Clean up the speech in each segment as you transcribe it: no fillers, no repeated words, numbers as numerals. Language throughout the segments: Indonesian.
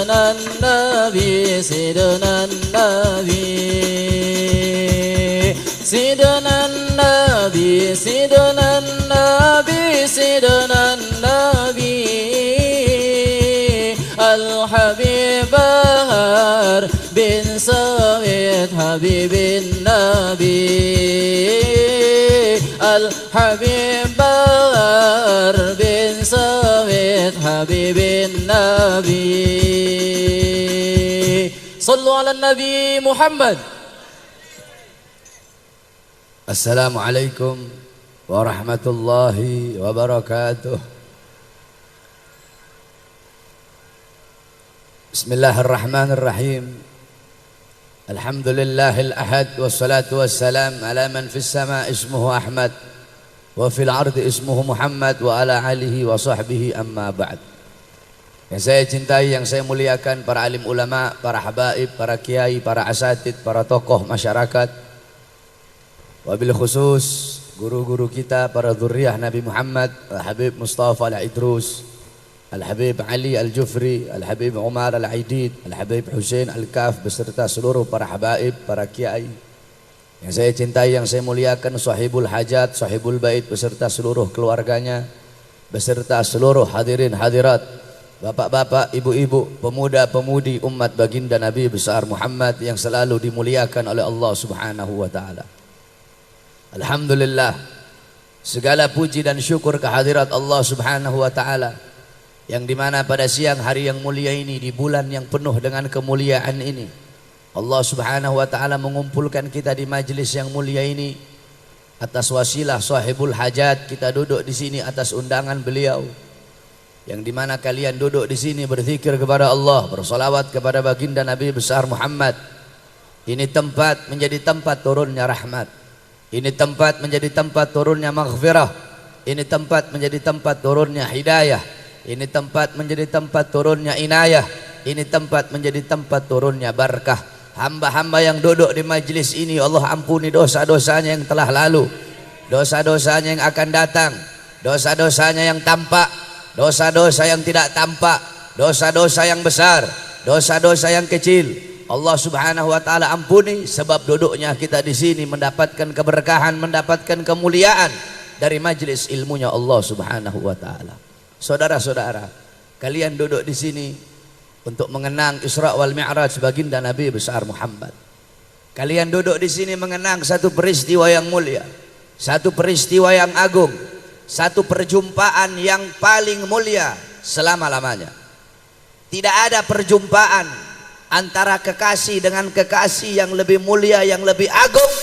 النبي سيدنا النبي سيدنا النبي سيدنا النبي سيدنا النبي الحبيب بهر بن سويد حبيب النبي الحبيب بهر بن سويد حبيب النبي صلوا على النبي محمد. Assalamualaikum warahmatullahi wabarakatuh. Bismillahirrahmanirrahim. Alhamdulillahil ahad wassalatu wassalam ala man fis sama ismuhu Ahmad wa fil ardi ismuhu Muhammad wa ala alihi wa sahbihi amma ba'd. Yang saya cintai, yang saya muliakan, para alim ulama, para habaib, para kiai, para asatid, para tokoh masyarakat, wabil khusus guru-guru kita, para dzurriyyah Nabi Muhammad, Al-Habib Mustafa Al-Idrus, Al-Habib Ali Al-Jufri, Al-Habib Umar Al-Aidid, Al-Habib Hussein Al-Kaf, beserta seluruh para habaib, para kiai yang saya cintai, yang saya muliakan, sahibul hajat, sahibul bait, beserta seluruh keluarganya, beserta seluruh hadirin hadirat, bapak-bapak, ibu-ibu, pemuda-pemudi umat baginda Nabi besar Muhammad yang selalu dimuliakan oleh Allah Subhanahu wa taala. Alhamdulillah, segala puji dan syukur kehadirat Allah Subhanahu wa taala yang dimana pada siang hari yang mulia ini, di bulan yang penuh dengan kemuliaan ini, Allah Subhanahu wa taala mengumpulkan kita di majelis yang mulia ini atas wasilah sahibul hajat. Kita duduk di sini atas undangan beliau, yang dimana kalian duduk di sini berzikir kepada Allah, bersolawat kepada baginda Nabi besar Muhammad. Ini tempat menjadi tempat turunnya rahmat. Ini tempat menjadi tempat turunnya maghfirah. Ini tempat menjadi tempat turunnya hidayah. Ini tempat menjadi tempat turunnya inayah. Ini tempat menjadi tempat turunnya barakah. Hamba-hamba yang duduk di majlis ini, Allah ampuni dosa-dosanya yang telah lalu, dosa-dosanya yang akan datang, dosa-dosanya yang tampak, dosa-dosa yang tidak tampak, dosa-dosa yang besar, dosa-dosa yang kecil. Allah Subhanahu wa taala ampuni, sebab duduknya kita di sini mendapatkan keberkahan, mendapatkan kemuliaan dari majelis ilmunya Allah Subhanahu wa taala. Saudara-saudara, kalian duduk di sini untuk mengenang Isra wal Mi'raj baginda Nabi besar Muhammad. Kalian duduk di sini mengenang satu peristiwa yang mulia, satu peristiwa yang agung, satu perjumpaan yang paling mulia selama-lamanya. Tidak ada perjumpaan antara kekasih dengan kekasih yang lebih mulia, yang lebih agung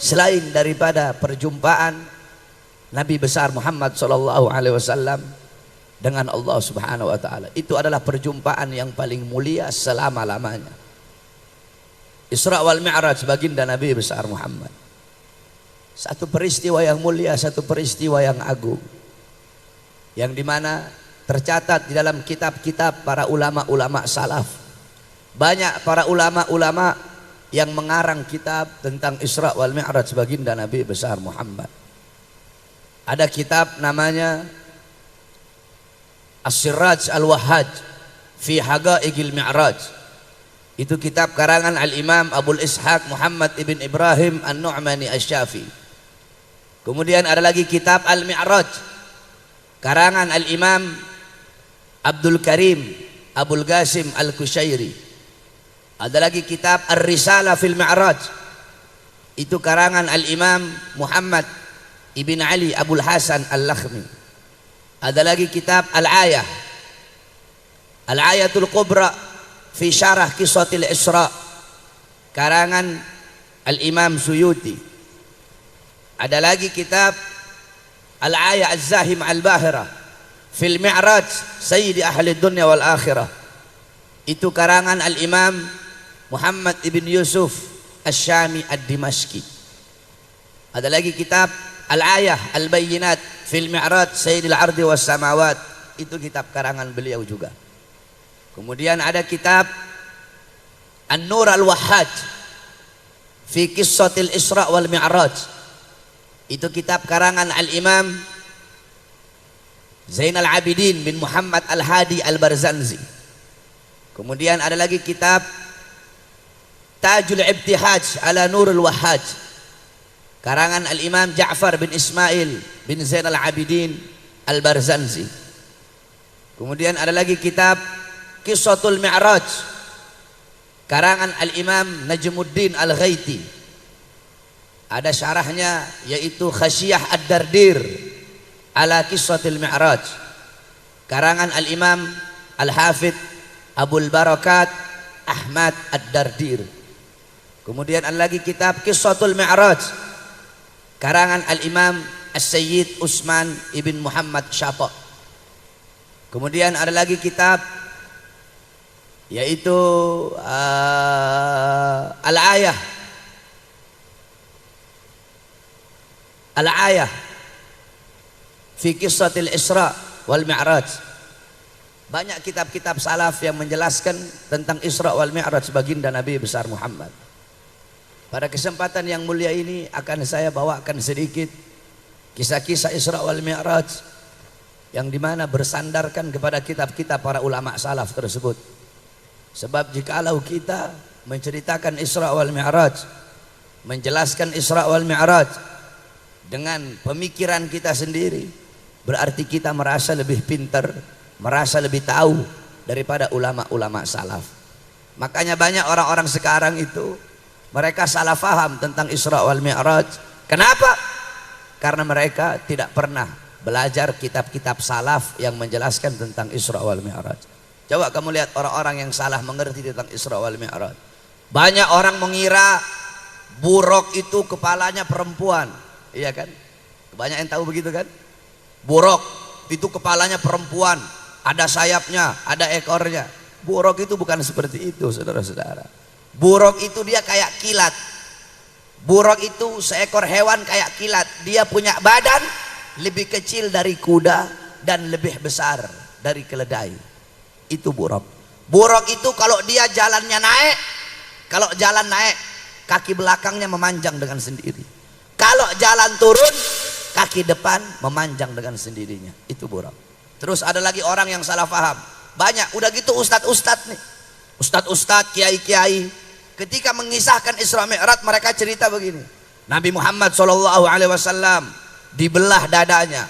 selain daripada perjumpaan Nabi besar Muhammad sallallahu alaihi wasallam dengan Allah Subhanahu wa taala. Itu adalah perjumpaan yang paling mulia selama-lamanya. Isra wal Mi'raj baginda Nabi besar Muhammad. Satu peristiwa yang mulia, satu peristiwa yang agung, yang dimana tercatat di dalam kitab-kitab para ulama-ulama salaf. Banyak para ulama-ulama yang mengarang kitab tentang Isra wal Mi'raj baginda Nabi besar Muhammad. Ada kitab namanya As-Siraj Al-Wahhaj fi Haqa'iqil Mi'raj. Itu kitab karangan Al-Imam Abul Ishaq Muhammad ibn Ibrahim An-Nu'mani Asy-Syafi'i. Kemudian ada lagi kitab Al-Mi'raj karangan Al-Imam Abdul Karim Abul Qasim Al-Kushairi. Ada lagi kitab Ar-Risalah fil Mi'raj. Itu karangan Al-Imam Muhammad ibn Ali Abul Hasan Al-Lakhmi. Ada lagi kitab Al-Ayah, Al-Ayatul Kubra fi Syarah Qissatil Isra karangan Al-Imam Suyuti. Ada lagi kitab Al-Ayah Az-Zahim Al-Bahira fil Mi'raj Sayyidi Ahli Dunya wal Akhirah. Itu karangan Al-Imam Muhammad ibn Yusuf Asy-Syami Ad-Dimashqi. Ada lagi kitab Al-Ayah Al-Bayyinat fil Mi'raj Sayyidil Ardi was Samawat. Itu kitab karangan beliau juga. Kemudian ada kitab An-Nur Al-Wahhaj fi Qissatil Isra wal Mi'raj. Itu kitab karangan Al-Imam Zainal Abidin bin Muhammad Al-Hadi Al-Barzanzi. Kemudian ada lagi kitab Tajul Ibtihaj ala Nurul Wahhaj, karangan Al-Imam Ja'far bin Ismail bin Zainal Abidin Al-Barzanzi. Kemudian ada lagi kitab Qissatul Mi'raj, karangan Al-Imam Najmuddin Al-Ghaiti. Ada syarahnya yaitu Khasyiyah Ad-Dardir ala Qissatil Mi'raj, karangan Al-Imam Al-Hafidh Abul Barakat Ahmad Ad-Dardir. Kemudian ada lagi kitab Qissatul Mi'raj, karangan Al-Imam As-Sayyid Utsman ibn Muhammad Syata. Kemudian ada lagi kitab yaitu Al-Ayah fi Qissatil Isra wal Mi'raj. Banyak kitab-kitab salaf yang menjelaskan tentang Isra wal Mi'raj baginda Nabi besar Muhammad. Pada kesempatan yang mulia ini akan saya bawakan sedikit kisah-kisah Isra wal Mi'raj yang dimana bersandarkan kepada kitab-kitab para ulama salaf tersebut. Sebab jikalau kita menceritakan Isra wal Mi'raj, menjelaskan Isra wal Mi'raj dengan pemikiran kita sendiri, berarti kita merasa lebih pintar, merasa lebih tahu daripada ulama-ulama salaf. Makanya banyak orang-orang sekarang itu mereka salah faham tentang Isra wal Mi'raj. Kenapa? Karena mereka tidak pernah belajar kitab-kitab salaf yang menjelaskan tentang Isra wal Mi'raj. Coba kamu lihat orang-orang yang salah mengerti tentang Isra wal Mi'raj. Banyak orang mengira buruk itu kepalanya perempuan, iya kan? Banyak yang tahu begitu kan? Buruk itu kepalanya perempuan, ada sayapnya, ada ekornya. Buruk itu bukan seperti itu, saudara-saudara. Buruk itu dia kayak kilat. Buruk itu seekor hewan kayak kilat. Dia punya badan lebih kecil dari kuda dan lebih besar dari keledai. Itu buruk. Buruk itu kalau dia jalannya naik, kalau jalan naik, kaki belakangnya memanjang dengan sendiri. Kalau jalan turun, kaki depan memanjang dengan sendirinya. Itu buruk. Terus ada lagi orang yang salah paham. Banyak, udah gitu ustadz-ustadz nih, ustadz-ustadz, kiai-kiai, ketika mengisahkan Isra Mi'raj mereka cerita begini. Nabi Muhammad SAW dibelah dadanya,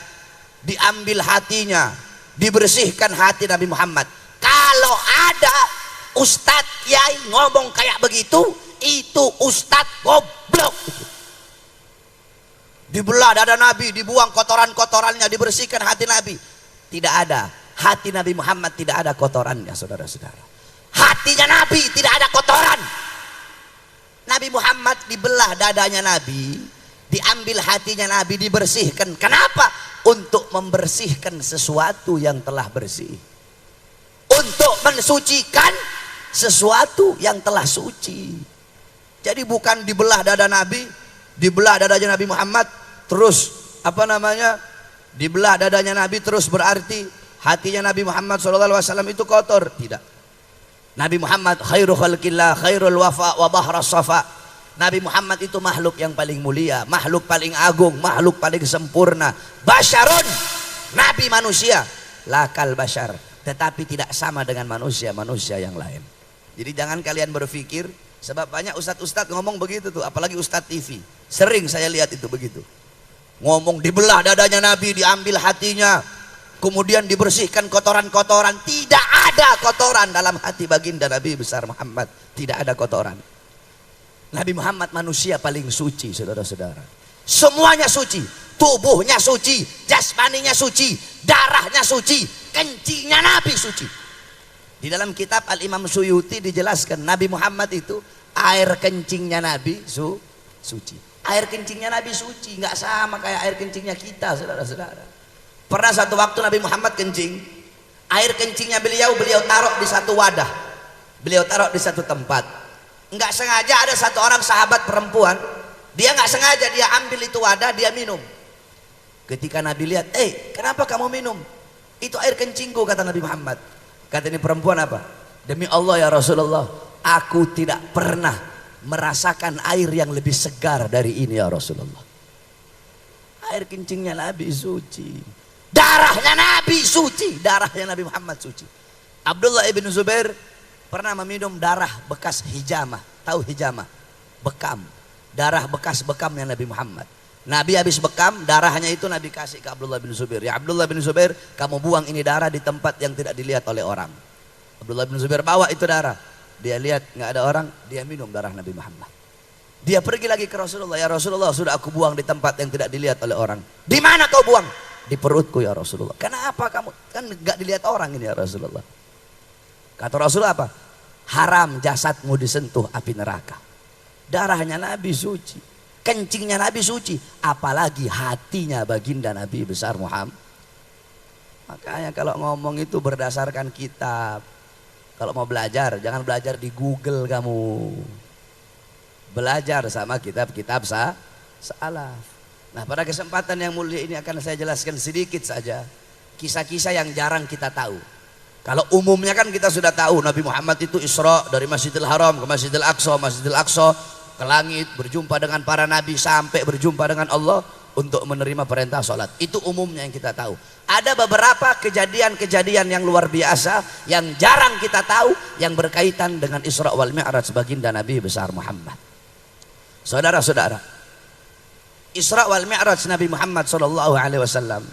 diambil hatinya, dibersihkan hati Nabi Muhammad. Kalau ada ustadz kiai ngomong kayak begitu, itu ustadz goblok. Dibelah dada Nabi, dibuang kotoran-kotorannya, dibersihkan hati Nabi. Tidak ada, hati Nabi Muhammad tidak ada kotorannya, saudara-saudara. Hatinya Nabi tidak ada kotoran. Nabi Muhammad dibelah dadanya Nabi, diambil hatinya Nabi, dibersihkan. Kenapa? Untuk membersihkan sesuatu yang telah bersih, untuk mensucikan sesuatu yang telah suci. Jadi bukan dibelah dada Nabi, dibelah dadanya Nabi Muhammad, terus dibelah dadanya Nabi terus berarti hatinya Nabi Muhammad SAW itu kotor. Tidak. Nabi Muhammad khairu khalqillah, khairul wafa wa bahras safa. Nabi Muhammad itu makhluk yang paling mulia, makhluk paling agung, makhluk paling sempurna. Basyarun, Nabi manusia, lakal basyar, tetapi tidak sama dengan manusia yang lain. Jadi jangan kalian berpikir, sebab banyak ustadz-ustadz ngomong begitu tuh, apalagi ustadz TV. Sering saya lihat itu begitu. Ngomong dibelah dadanya Nabi, diambil hatinya, kemudian dibersihkan kotoran-kotoran. Tidak ada kotoran dalam hati baginda Nabi besar Muhammad. Tidak ada kotoran. Nabi Muhammad manusia paling suci, saudara-saudara. Semuanya suci. Tubuhnya suci, jasmaninya suci, darahnya suci, kencingnya Nabi suci. Di dalam kitab Al-Imam Suyuti dijelaskan Nabi Muhammad itu air kencingnya Nabi suci. Air kencingnya Nabi suci, nggak sama kayak air kencingnya kita, saudara-saudara. Pernah satu waktu Nabi Muhammad kencing, air kencingnya beliau taruh di satu wadah, beliau taruh di satu tempat. Nggak sengaja ada satu orang sahabat perempuan, dia nggak sengaja dia ambil itu wadah, dia minum. Ketika Nabi lihat, kenapa kamu minum? Itu air kencingku, kata Nabi Muhammad. Kata ini perempuan apa? Demi Allah ya Rasulullah, aku tidak pernah merasakan air yang lebih segar dari ini ya Rasulullah. Air kencingnya Nabi suci, darahnya Nabi suci, darahnya Nabi Muhammad suci. Abdullah ibn Zubair pernah meminum darah bekas hijamah. Tahu hijamah? Bekam. Darah bekas bekamnya Nabi Muhammad. Nabi habis bekam, darahnya itu Nabi kasih ke Abdullah bin Zubair. Ya Abdullah bin Zubair, kamu buang ini darah di tempat yang tidak dilihat oleh orang. Abdullah bin Zubair bawa itu darah. Dia lihat nggak ada orang, dia minum darah Nabi Muhammad. Dia pergi lagi ke Rasulullah. Ya Rasulullah, sudah aku buang di tempat yang tidak dilihat oleh orang. Di mana kau buang? Di perutku ya Rasulullah. Kenapa kamu? Kan nggak dilihat orang ini ya Rasulullah. Kata Rasulullah apa? Haram jasadmu disentuh api neraka. Darahnya Nabi suci, kencingnya Nabi suci, apalagi hatinya baginda Nabi besar Muhammad. Makanya kalau ngomong itu berdasarkan kitab. Kalau mau belajar, jangan belajar di Google kamu. Belajar sama kitab-kitab salaf. Nah, pada kesempatan yang mulia ini akan saya jelaskan sedikit saja kisah-kisah yang jarang kita tahu. Kalau umumnya kan kita sudah tahu Nabi Muhammad itu Isra dari Masjidil Haram ke Masjidil Aqsa, Masjidil Aqsa ke langit, berjumpa dengan para nabi sampai berjumpa dengan Allah untuk menerima perintah sholat. Itu umumnya yang kita tahu. Ada beberapa kejadian-kejadian yang luar biasa yang jarang kita tahu yang berkaitan dengan Isra wal Mi'raj baginda Nabi besar Muhammad. Saudara-saudara, Isra wal Mi'raj Nabi Muhammad SAW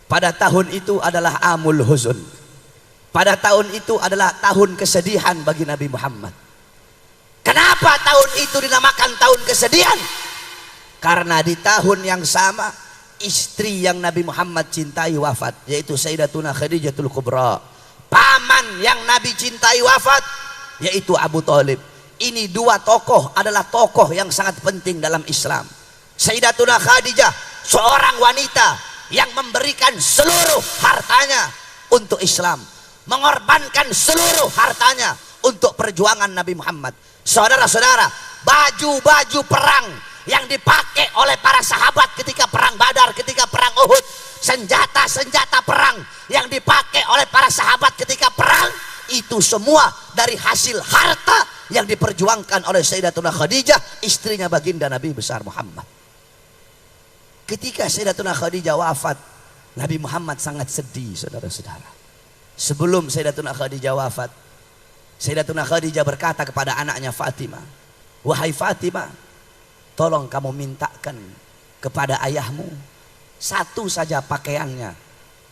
pada tahun itu adalah amul huzun. Pada tahun itu adalah tahun kesedihan bagi Nabi Muhammad. Kenapa tahun itu dinamakan tahun kesedihan? Karena di tahun yang sama istri yang Nabi Muhammad cintai wafat, yaitu Sayyidatuna Khadijatul Kubra. Paman yang Nabi cintai wafat, yaitu Abu Thalib. Ini dua tokoh adalah tokoh yang sangat penting dalam Islam. Sayyidatuna Khadijah, seorang wanita yang memberikan seluruh hartanya untuk Islam, mengorbankan seluruh hartanya untuk perjuangan Nabi Muhammad. Saudara-saudara, baju-baju perang yang dipakai oleh para sahabat ketika perang Badar, ketika perang Uhud, senjata-senjata perang yang dipakai oleh para sahabat ketika perang, itu semua dari hasil harta yang diperjuangkan oleh Sayyidatuna Khadijah, istrinya baginda Nabi besar Muhammad. Ketika Sayyidatuna Khadijah wafat, Nabi Muhammad sangat sedih, saudara-saudara. Sebelum Sayyidatuna Khadijah wafat, Sayyidatuna Khadijah berkata kepada anaknya Fatimah, wahai Fatimah, tolong kamu mintakan kepada ayahmu satu saja pakaiannya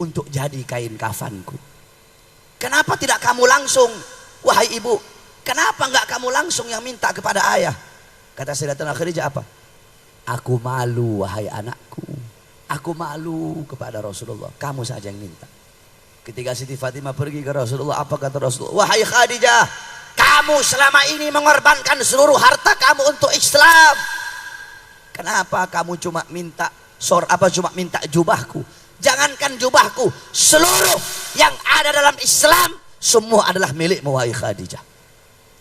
untuk jadi kain kafanku. Kenapa tidak kamu langsung, wahai ibu? Kenapa enggak kamu langsung yang minta kepada ayah? Kata Sayyidatuna Khadijah apa? Aku malu wahai anakku. Aku malu kepada Rasulullah. Kamu saja yang minta. Ketika Siti Fatimah pergi ke Rasulullah, apa kata Rasulullah? Wahai Khadijah, kamu selama ini mengorbankan seluruh harta kamu untuk Islam. Kenapa kamu cuma minta cuma minta jubahku? Jangankan jubahku, seluruh yang ada dalam Islam semua adalah milikmu wahai Khadijah.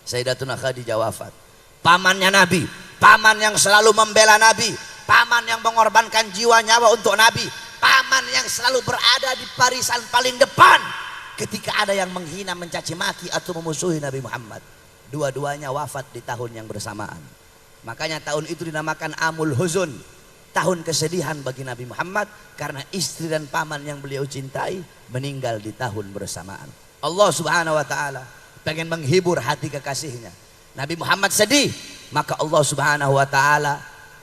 Sayyidatuna Khadijah wafat. Pamannya Nabi, paman yang selalu membela Nabi, paman yang mengorbankan jiwa nyawa untuk Nabi, paman yang selalu berada di barisan paling depan ketika ada yang menghina, mencaci maki atau memusuhi Nabi Muhammad. Dua-duanya wafat di tahun yang bersamaan. Makanya tahun itu dinamakan Amul Huzun, tahun kesedihan bagi Nabi Muhammad, karena istri dan paman yang beliau cintai meninggal di tahun bersamaan. Allah Subhanahu wa taala pengen menghibur hati kekasihnya. Nabi Muhammad sedih, maka Allah Subhanahu wa taala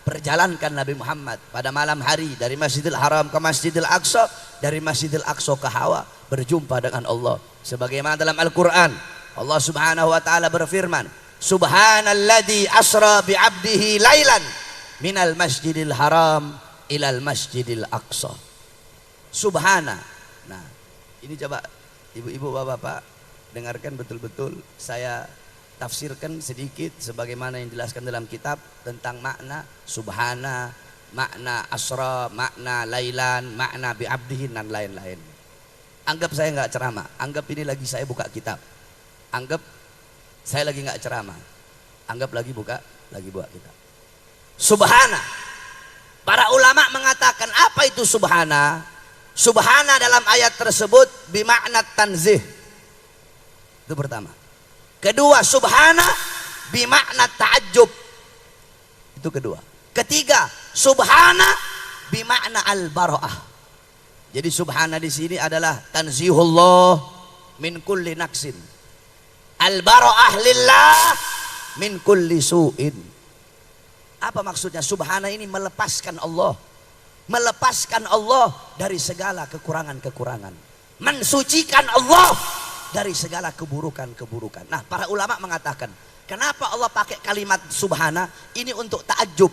perjalankan Nabi Muhammad pada malam hari dari Masjidil Haram ke Masjidil Aqsa, dari Masjidil Aqsa ke Hawa, berjumpa dengan Allah. Sebagaimana dalam Al-Quran, Allah Subhanahu wa taala berfirman, Subhanalladzi asra bi'abdihi lailan minal masjidil haram ilal masjidil aqsa. Subhana. Nah, ini coba ibu-ibu, bapak-bapak dengarkan betul-betul. Saya tafsirkan sedikit sebagaimana yang dijelaskan dalam kitab tentang makna subhana, makna asra, makna lailan, makna bi'abdihi dan lain-lain. Anggap saya nggak ceramah, anggap ini lagi saya buka kitab, anggap saya lagi nggak ceramah, anggap lagi buka kitab. Subhana. Para ulama mengatakan apa itu subhana? Subhana dalam ayat tersebut bimakna tanzih. Itu pertama. Kedua, subhana bimakna ta'ajjub. Itu kedua. Ketiga, subhana bimakna al-bara'ah. Jadi subhana di sini adalah tanzihullah min kulli naqsin. Al-bara'ah lillah min kulli su'in. Apa maksudnya? Subhana ini melepaskan Allah. Melepaskan Allah dari segala kekurangan-kekurangan. Mensucikan Allah dari segala keburukan-keburukan. Nah, para ulama mengatakan, kenapa Allah pakai kalimat subhana? Ini untuk ta'ajub.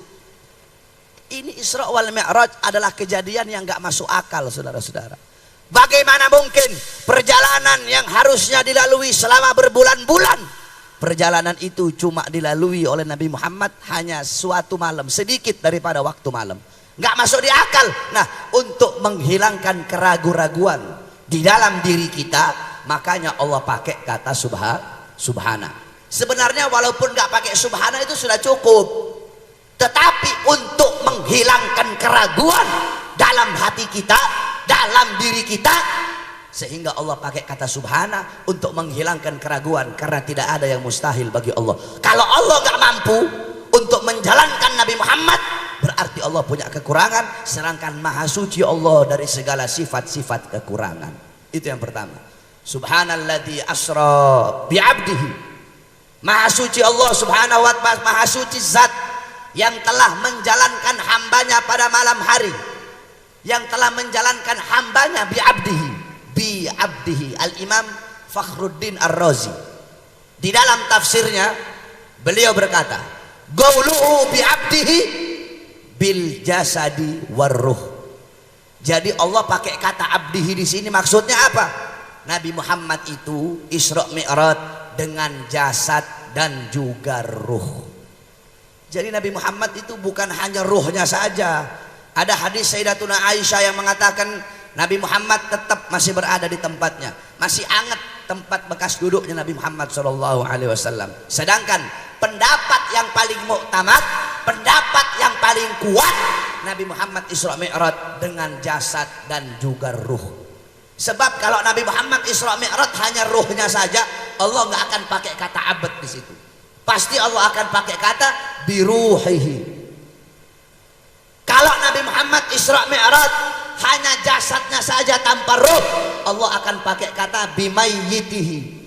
Ini Isra wal Mi'raj adalah kejadian yang gak masuk akal, saudara-saudara. Bagaimana mungkin perjalanan yang harusnya dilalui selama berbulan-bulan, perjalanan itu cuma dilalui oleh Nabi Muhammad hanya suatu malam, sedikit daripada waktu malam. Nggak masuk di akal. Nah, untuk menghilangkan keraguan-raguan di dalam diri kita, makanya Allah pakai kata subhana. Sebenarnya walaupun nggak pakai subhana itu sudah cukup, tetapi untuk menghilangkan keraguan dalam hati kita, dalam diri kita, sehingga Allah pakai kata subhana untuk menghilangkan keraguan, karena tidak ada yang mustahil bagi Allah. Kalau Allah nggak mampu untuk menjalankan Nabi Muhammad, berarti Allah punya kekurangan, sedangkan maha suci Allah dari segala sifat-sifat kekurangan. Itu yang pertama. Subhanalladzi asra bi'abdihi. Maha suci Allah subhanahu wa ta'ala, maha suci zat yang telah menjalankan hambanya pada malam hari, yang telah menjalankan hambanya bi'abdihi. Al-Imam Fakhruddin Ar-Razi di dalam tafsirnya beliau berkata, qauluhu bi'abdihi bil jasadi warruh. Jadi Allah pakai kata abdihi di sini maksudnya apa? Nabi Muhammad itu Isra Mi'raj dengan jasad dan juga ruh. Jadi Nabi Muhammad itu bukan hanya ruhnya saja. Ada hadis Sayyidatuna Aisyah yang mengatakan Nabi Muhammad tetap masih berada di tempatnya, masih anget tempat bekas duduknya Nabi Muhammad SAW. Sedangkan pendapat yang paling muktamad, pendapat yang paling kuat, Nabi Muhammad Isra Mi'raj dengan jasad dan juga ruh. Sebab kalau Nabi Muhammad Isra Mi'raj hanya ruhnya saja, Allah nggak akan pakai kata abad di situ. Pasti Allah akan pakai kata biruhihi. Kalau Nabi Muhammad Isra Mi'raj hanya jasadnya saja tanpa ruh, Allah akan pakai kata bimayyitihi.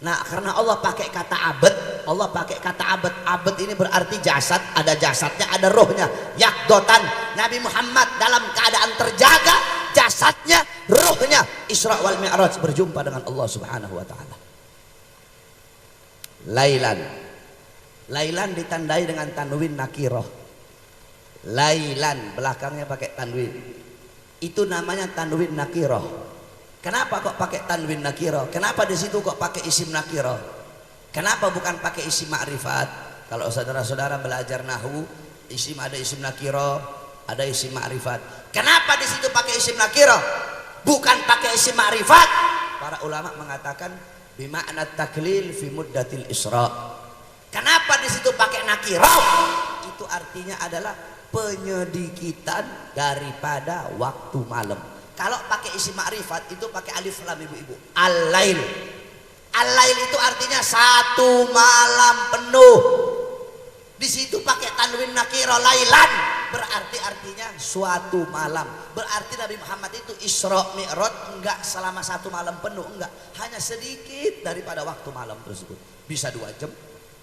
Nah, karena Allah pakai kata abad, Allah pakai kata abad. Abad ini berarti jasad, ada jasadnya, ada rohnya. Yakdotan, Nabi Muhammad dalam keadaan terjaga, jasadnya, rohnya. Isra wal Mi'raj berjumpa dengan Allah Subhanahu wa ta'ala. Lailan ditandai dengan tanwin nakiroh. Lailan belakangnya pakai tanwin. Itu namanya tanwin nakiroh. Kenapa kok pakai tanwin nakiro? Kenapa di situ kok pakai isim nakiro? Kenapa bukan pakai isim ma'rifat? Kalau saudara-saudara belajar nahwu, isim ada isim nakiro, ada isim ma'rifat. Kenapa di situ pakai isim nakiro? Bukan pakai isim ma'rifat. Para ulama mengatakan bima'na taklil fi muddatil isra. Kenapa di situ pakai nakiro? Itu artinya adalah penyedikitan daripada waktu malam. Kalau pakai isim ma'rifat itu pakai alif lam ibu-ibu. Al-lail. Al-lail itu artinya satu malam penuh. Di situ pakai tanwin nakiro lailan, berarti artinya suatu malam. Berarti Nabi Muhammad itu Isra Mi'raj enggak selama satu malam penuh, enggak. Hanya sedikit daripada waktu malam tersebut. Bisa 2 jam,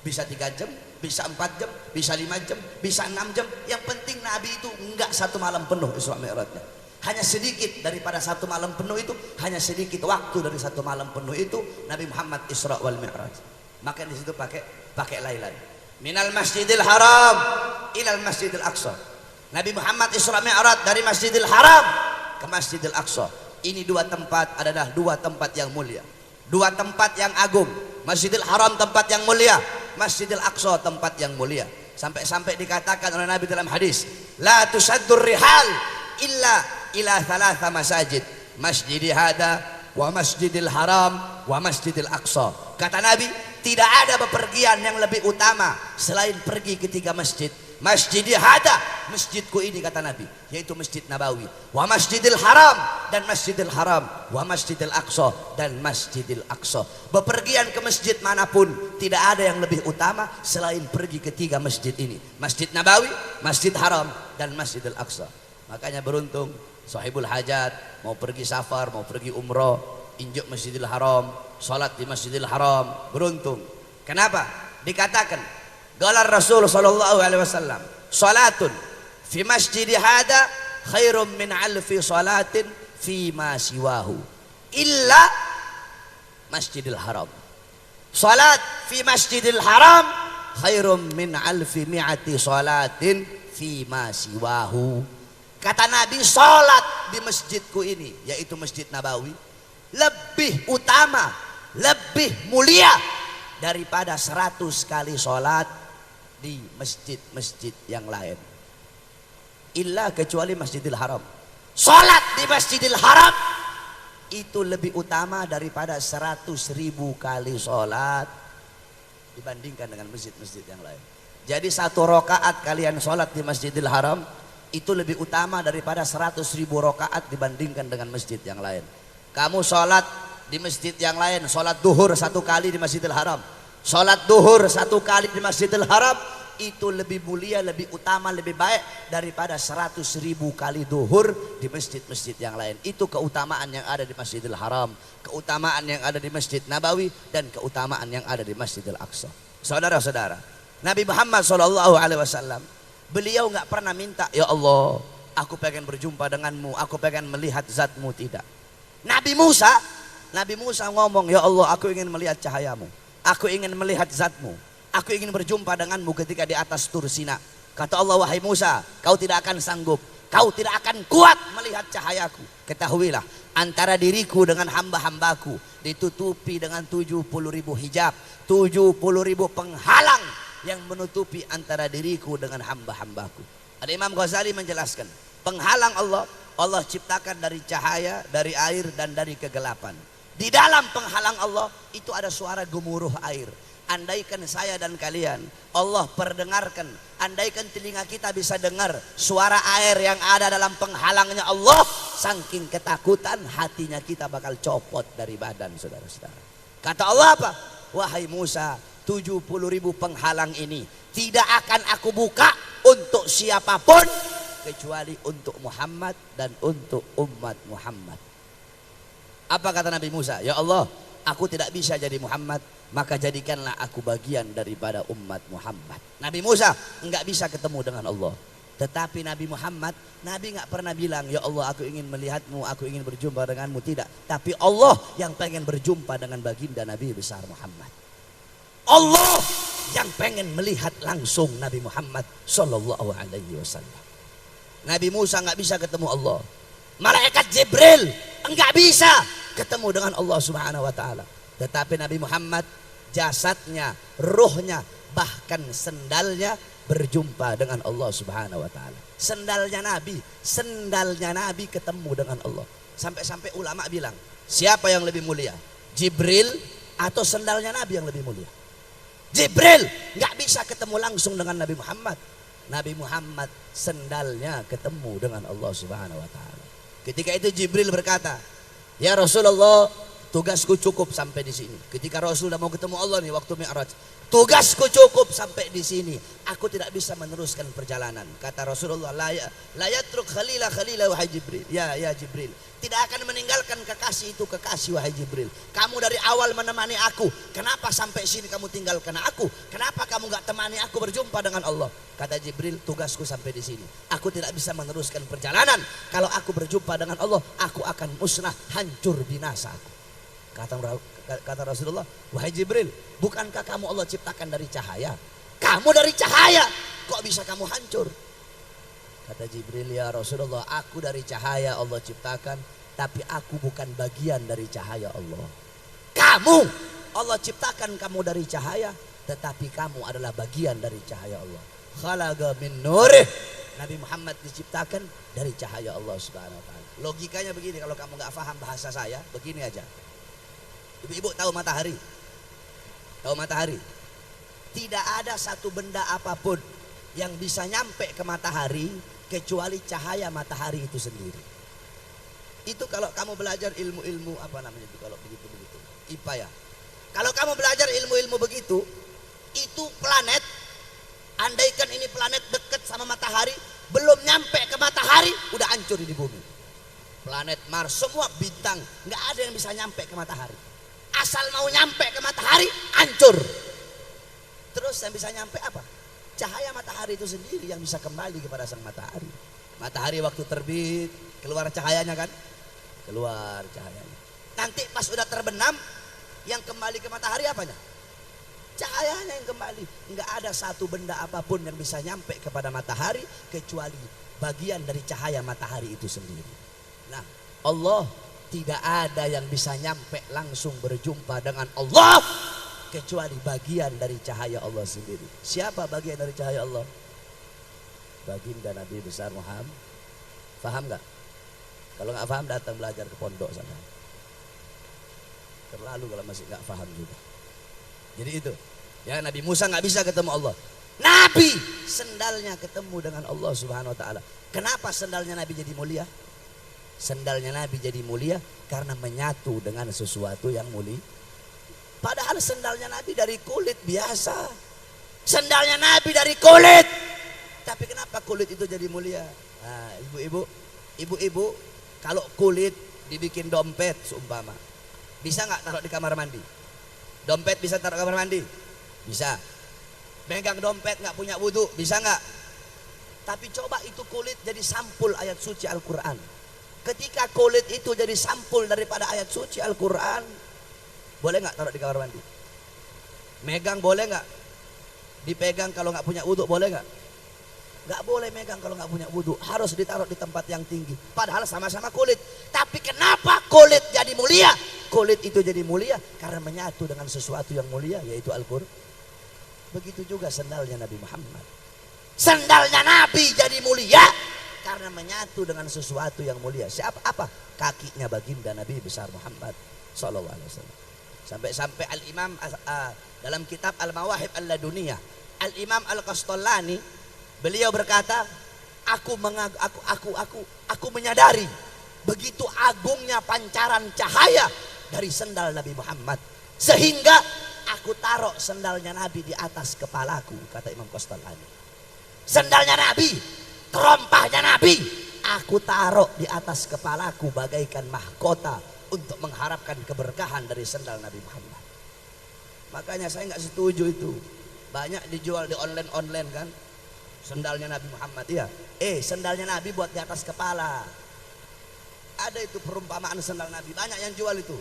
bisa 3 jam, bisa 4 jam, bisa 5 jam, bisa 6 jam. Yang penting Nabi itu enggak satu malam penuh Isra Mi'rajnya. Hanya sedikit daripada satu malam penuh itu, hanya sedikit waktu dari satu malam penuh itu Nabi Muhammad Isra wal Mi'raj. Maka di situ pakai lailan. Minal Masjidil Haram ilal Masjidil Aqsa. Nabi Muhammad Isra Mi'raj dari Masjidil Haram ke Masjidil Aqsa. Ini 2 tempat adalah 2 tempat yang mulia, 2 tempat yang agung. Masjidil Haram tempat yang mulia, Masjidil Aqsa tempat yang mulia. Sampai-sampai dikatakan oleh Nabi dalam hadis, la tusaddur rihal illa ila thalatha masajid, masjidi hada wa masjidil haram wa masjidil aqsa. Kata Nabi, tidak ada bepergian yang lebih utama selain pergi ke 3 masjid. Masjidi hada, masjidku ini kata Nabi, yaitu Masjid Nabawi, wa masjidil haram, dan masjidil haram, wa masjidil aqsa, dan masjidil aqsa. Bepergian ke masjid manapun tidak ada yang lebih utama selain pergi ke 3 masjid ini, Masjid Nabawi, Masjid Haram, dan Masjidil Aqsa. Makanya beruntung sahibul hajat mau pergi safar, mau pergi umroh, injak Masjidil Haram, salat di Masjidil Haram beruntung. Kenapa? Dikatakan qala Rasul sallallahu alaihi wasallam, salatun fi masjidi hada khairum min alfi salatin fi ma siwahu illa Masjidil Haram. Salat fi Masjidil Haram khairum min alfi mi'ati salatin fi ma siwahu. Kata Nabi, salat di masjidku ini, yaitu Masjid Nabawi, lebih utama, lebih mulia daripada 100 kali salat di masjid-masjid yang lain. Illa kecuali Masjidil Haram. Salat di Masjidil Haram itu lebih utama daripada 100.000 kali salat dibandingkan dengan masjid-masjid yang lain. Jadi 1 rakaat kalian salat di Masjidil Haram itu lebih utama daripada 100.000 rakaat dibandingkan dengan masjid yang lain. Kamu salat di masjid yang lain, salat duhur 1 kali di Masjidil Haram, salat duhur 1 kali di Masjidil Haram, itu lebih mulia, lebih utama, lebih baik daripada 100.000 kali duhur di masjid-masjid yang lain. Itu keutamaan yang ada di Masjidil Haram, keutamaan yang ada di Masjid Nabawi, dan keutamaan yang ada di Masjidil Aqsa. Saudara-saudara, Nabi Muhammad SAW, beliau nggak pernah minta, ya Allah, aku pengen berjumpa denganmu, aku pengen melihat zatmu, tidak. Nabi Musa ngomong, ya Allah, aku ingin melihat cahayamu, aku ingin melihat zatmu, aku ingin berjumpa denganmu ketika di atas Tur Sina. Kata Allah, wahai Musa, kau tidak akan sanggup, kau tidak akan kuat melihat cahayaku. Ketahuilah, antara diriku dengan hamba-hambaku ditutupi dengan 70.000 hijab, 70.000 penghalang yang menutupi antara diriku dengan hamba-hambaku. Ada Imam Ghazali menjelaskan, penghalang Allah ciptakan dari cahaya, dari air, dan dari kegelapan. Di dalam penghalang Allah itu ada suara gemuruh air. Andaikan saya dan kalian Allah perdengarkan, andaikan telinga kita bisa dengar suara air yang ada dalam penghalangnya Allah, saking ketakutan hatinya kita bakal copot dari badan, saudara-saudara. Kata Allah apa? Wahai Musa, 70.000 penghalang ini tidak akan aku buka untuk siapapun kecuali untuk Muhammad dan untuk umat Muhammad. Apa kata Nabi Musa? Ya Allah, aku tidak bisa jadi Muhammad, maka jadikanlah aku bagian daripada umat Muhammad. Nabi Musa enggak bisa ketemu dengan Allah. Tetapi Nabi Muhammad, Nabi enggak pernah bilang, ya Allah, aku ingin melihatmu, aku ingin berjumpa denganmu, tidak. Tapi Allah yang pengen berjumpa dengan baginda Nabi besar Muhammad. Allah yang pengen melihat langsung Nabi Muhammad sallallahu alaihi wasallam. Nabi Musa enggak bisa ketemu Allah. Malaikat Jibril enggak bisa ketemu dengan Allah Subhanahu wa taala. Tetapi Nabi Muhammad, jasadnya, ruhnya, bahkan sendalnya berjumpa dengan Allah Subhanahu wa taala. Sendalnya Nabi ketemu dengan Allah. Sampai-sampai ulama bilang, siapa yang lebih mulia? Jibril atau sendalnya Nabi yang lebih mulia? Jibril nggak bisa ketemu langsung dengan Nabi Muhammad. Nabi Muhammad sendalnya ketemu dengan Allah Subhanahu wa taala. Ketika itu Jibril berkata, ya Rasulullah, tugasku cukup sampai di sini. Ketika Rasul sudah mau ketemu Allah nih waktu Mi'raj, tugasku cukup sampai di sini. Aku tidak bisa meneruskan perjalanan. Kata Rasulullah, la yatruk khalila wahai Jibril. Ya Jibril, tidak akan meninggalkan kekasih itu kekasih wahai Jibril. Kamu dari awal menemani aku, kenapa sampai sini kamu tinggalkan aku? Kenapa kamu gak temani aku berjumpa dengan Allah? Kata Jibril, tugasku sampai di sini. Aku tidak bisa meneruskan perjalanan. Kalau aku berjumpa dengan Allah, aku akan musnah, hancur, binasa aku. Kata Rasulullah, wahai Jibril, bukankah kamu Allah ciptakan dari cahaya? Kamu dari cahaya, kok bisa kamu hancur? Kata Jibril, ya Rasulullah, aku dari cahaya Allah ciptakan, tapi aku bukan bagian dari cahaya Allah. Kamu, Allah ciptakan kamu dari cahaya, tetapi kamu adalah bagian dari cahaya Allah. Khalaqa min nurih. Nabi Muhammad diciptakan dari cahaya Allah Subhanahu wa taala. Logikanya begini, kalau kamu nggak paham bahasa saya, begini aja. Ibu-ibu tahu matahari? Tahu matahari? Tidak ada satu benda apapun yang bisa nyampe ke matahari kecuali cahaya matahari itu sendiri. Itu kalau kamu belajar ilmu-ilmu apa namanya itu kalau begitu-begitu. IPA ya. Kalau kamu belajar ilmu-ilmu begitu, itu planet, andaikan ini planet dekat sama matahari, belum nyampe ke matahari udah hancur di bumi. Planet Mars, semua bintang, nggak ada yang bisa nyampe ke matahari. Asal mau nyampe ke matahari, hancur. Terus yang bisa nyampe apa? Cahaya matahari itu sendiri yang bisa kembali kepada sang matahari. Matahari waktu terbit, keluar cahayanya kan? Keluar cahayanya. Nanti pas udah terbenam, yang kembali ke matahari apanya? Cahayanya yang kembali. Enggak ada satu benda apapun yang bisa nyampe kepada matahari kecuali bagian dari cahaya matahari itu sendiri. Nah, Allah tidak ada yang bisa nyampe langsung berjumpa dengan Allah kecuali bagian dari cahaya Allah sendiri. Siapa bagian dari cahaya Allah? Baginda Nabi besar Muhammad. Paham nggak? Kalau nggak paham datang belajar ke pondok sana. Terlalu kalau masih nggak paham juga. Jadi itu, ya Nabi Musa nggak bisa ketemu Allah. Nabi sendalnya ketemu dengan Allah Subhanahu Wa Taala. Kenapa sendalnya Nabi jadi mulia? Sendalnya Nabi jadi mulia karena menyatu dengan sesuatu yang mulia. Padahal sendalnya Nabi dari kulit biasa. Sendalnya Nabi dari kulit. Tapi kenapa kulit itu jadi mulia? Nah, ibu-ibu, kalau kulit dibikin dompet seumpama, bisa nggak taruh di kamar mandi? Dompet bisa taruh di kamar mandi? Bisa. Megang dompet nggak punya wudhu, bisa nggak? Tapi coba itu kulit jadi sampul ayat suci Al-Quran. Ketika kulit itu jadi sampul daripada ayat suci Al-Quran, boleh nggak taruh di kamar mandi? Megang boleh nggak? Dipegang kalau nggak punya wudhu boleh nggak? Nggak boleh megang kalau nggak punya wudhu. Harus ditaruh di tempat yang tinggi. Padahal sama-sama kulit. Tapi kenapa kulit jadi mulia? Kulit itu jadi mulia karena menyatu dengan sesuatu yang mulia, yaitu Al-Quran. Begitu juga sendalnya Nabi Muhammad. Sendalnya Nabi jadi mulia karena menyatu dengan sesuatu yang mulia. Siapa apa? Kakinya baginda Nabi besar Muhammad sallallahu alaihi wasallam. Sampai-sampai Al-Imam dalam kitab Al-Mawahib Al-Laduniyah, Al-Imam Al-Qastallani, beliau berkata, aku menyadari begitu agungnya pancaran cahaya dari sendal Nabi Muhammad, sehingga aku taruh sendalnya Nabi di atas kepalaku, kata Imam Qastallani. Sendalnya Nabi, terompahnya Nabi, aku taruh di atas kepalaku bagaikan mahkota untuk mengharapkan keberkahan dari sendal Nabi Muhammad. Makanya saya nggak setuju itu. Banyak dijual di online kan, sendalnya Nabi Muhammad. Iya, sendalnya Nabi buat di atas kepala. Ada itu perumpamaan sendal Nabi. Banyak yang jual itu.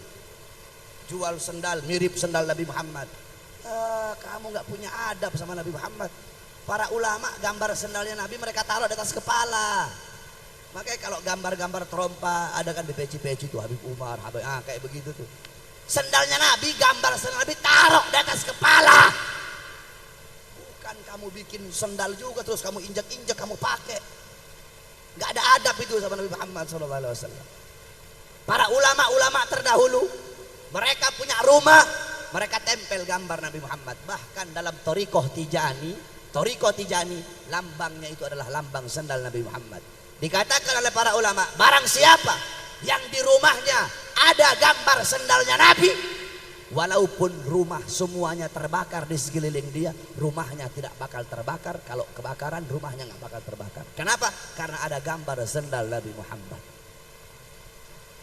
Jual sendal mirip sendal Nabi Muhammad. Kamu nggak punya adab sama Nabi Muhammad. Para ulama gambar sendalnya Nabi mereka taruh di atas kepala. Makanya kalau gambar-gambar trompa ada kan di peci-peci tuh Habib Umar, kayak begitu tuh. Sendalnya Nabi, gambar sendal Nabi taruh di atas kepala. Bukan kamu bikin sendal juga terus kamu injak-injak kamu pakai. Nggak ada adab itu sama Nabi Muhammad SAW. Para ulama-ulama terdahulu mereka punya rumah, mereka tempel gambar Nabi Muhammad. Bahkan dalam Thariqah Tijani, lambangnya itu adalah lambang sendal Nabi Muhammad. Dikatakan oleh para ulama, barang siapa yang di rumahnya ada gambar sendalnya Nabi, walaupun rumah semuanya terbakar di sekeliling dia, rumahnya tidak bakal terbakar. Kalau kebakaran, rumahnya nggak bakal terbakar. Kenapa? Karena ada gambar sendal Nabi Muhammad.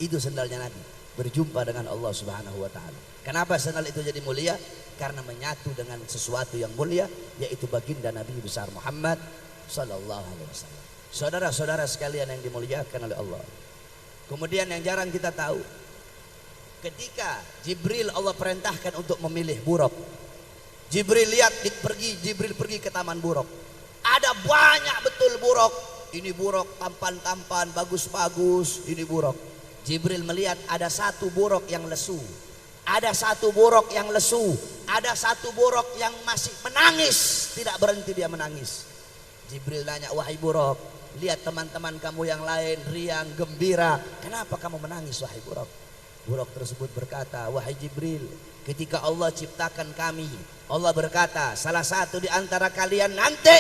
Itu sendalnya Nabi, berjumpa dengan Allah Subhanahu Wa Taala. Kenapa sendal itu jadi mulia? Karena menyatu dengan sesuatu yang mulia, yaitu baginda Nabi besar Muhammad Sallallahu Alaihi Wasallam. Saudara-saudara sekalian yang dimuliakan oleh Allah. Kemudian yang jarang kita tahu, ketika Jibril Allah perintahkan untuk memilih buruk. Jibril pergi ke taman buruk. Ada banyak betul buruk. Ini buruk tampan-tampan, bagus-bagus, ini buruk. Jibril melihat ada satu buruk yang lesu. Ada satu buruk yang lesu. Ada satu buruk yang masih menangis. Tidak berhenti dia menangis. Jibril nanya, wahai buruk, lihat teman-teman kamu yang lain riang, gembira. Kenapa kamu menangis wahai buruk? Buruk tersebut berkata, wahai Jibril, ketika Allah ciptakan kami, Allah berkata, salah satu di antara kalian nanti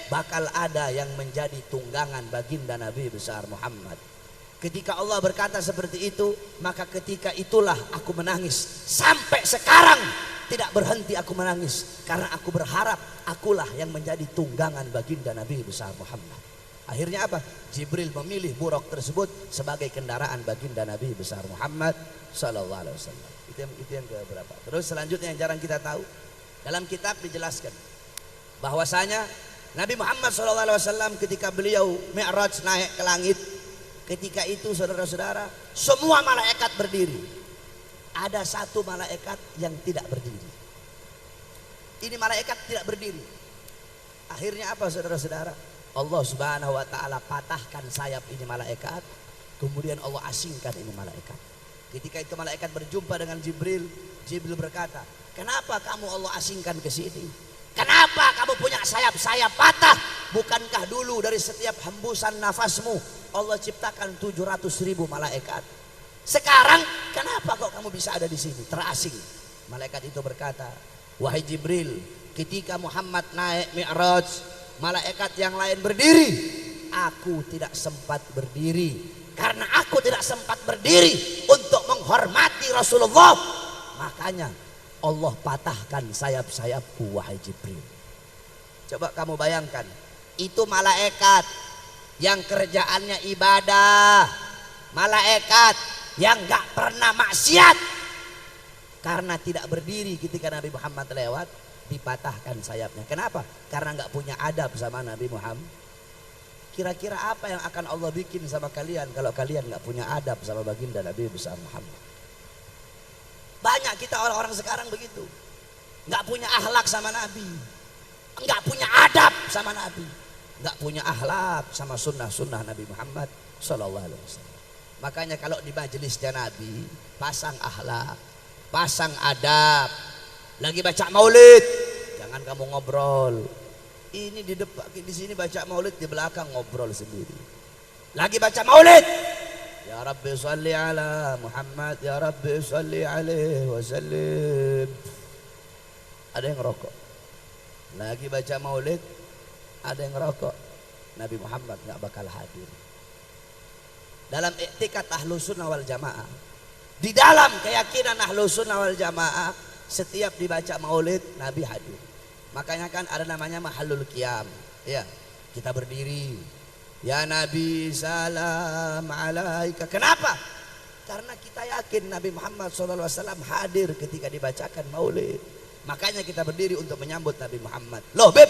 bakal ada yang menjadi tunggangan baginda Nabi besar Muhammad. Ketika Allah berkata seperti itu, maka ketika itulah aku menangis. Sampai sekarang tidak berhenti aku menangis, karena aku berharap akulah yang menjadi tunggangan baginda Nabi besar Muhammad. Akhirnya apa? Jibril memilih buraq tersebut sebagai kendaraan baginda Nabi besar Muhammad sallallahu alaihi wasallam. Itu yang keberapa? Terus selanjutnya yang jarang kita tahu, dalam kitab dijelaskan bahwasanya Nabi Muhammad sallallahu alaihi wasallam ketika beliau Mi'raj naik ke langit, ketika itu saudara-saudara, semua malaikat berdiri. Ada satu malaikat yang tidak berdiri. Ini malaikat tidak berdiri. Akhirnya apa saudara-saudara? Allah subhanahu wa ta'ala patahkan sayap ini malaikat. Kemudian Allah asingkan ini malaikat. Ketika itu malaikat berjumpa dengan Jibril. Jibril berkata, kenapa kamu Allah asingkan ke sini? Kenapa kamu punya sayap-sayap patah? Bukankah dulu dari setiap hembusan nafasmu Allah ciptakan 700.000 malaikat? Sekarang kenapa kok kamu bisa ada di sini terasing? Malaikat itu berkata, wahai Jibril, ketika Muhammad naik Mi'raj, malaikat yang lain berdiri, aku tidak sempat berdiri. Karena aku tidak sempat berdiri untuk menghormati Rasulullah, makanya Allah patahkan sayap-sayapku wahai Jibril. Coba kamu bayangkan, itu malaikat yang kerjaannya ibadah, malaikat yang gak pernah maksiat, karena tidak berdiri ketika Nabi Muhammad lewat, dipatahkan sayapnya. Kenapa? Karena nggak punya adab sama Nabi Muhammad. Kira-kira apa yang akan Allah bikin sama kalian kalau kalian nggak punya adab sama baginda Nabi besar Muhammad? Banyak kita orang-orang sekarang begitu, nggak punya akhlak sama Nabi, nggak punya adab sama Nabi, nggak punya akhlak sama sunnah-sunnah Nabi Muhammad Sallallahu Alaihi Wasallam. Makanya kalau di majelisnya Nabi, pasang akhlak, pasang adab. Lagi baca maulid, jangan kamu ngobrol. Ini di depan, di sini baca maulid, di belakang ngobrol sendiri. Lagi baca maulid, ya Rabbi sholli ala Muhammad, ya Rabbi sholli alaihi wasallim. Ada yang ngerokok. Lagi baca maulid, ada yang ngerokok. Nabi Muhammad nggak bakal hadir. Dalam i'tikad Ahlus Sunnah wal Jamaah, di dalam keyakinan Ahlus Sunnah wal Jamaah, setiap dibaca maulid Nabi hadir. Makanya kan ada namanya mahallul qiyam. Ya, kita berdiri. Ya Nabi salam alaika. Kenapa? Karena kita yakin Nabi Muhammad SAW hadir ketika dibacakan maulid. Makanya kita berdiri untuk menyambut Nabi Muhammad. Loh Beb,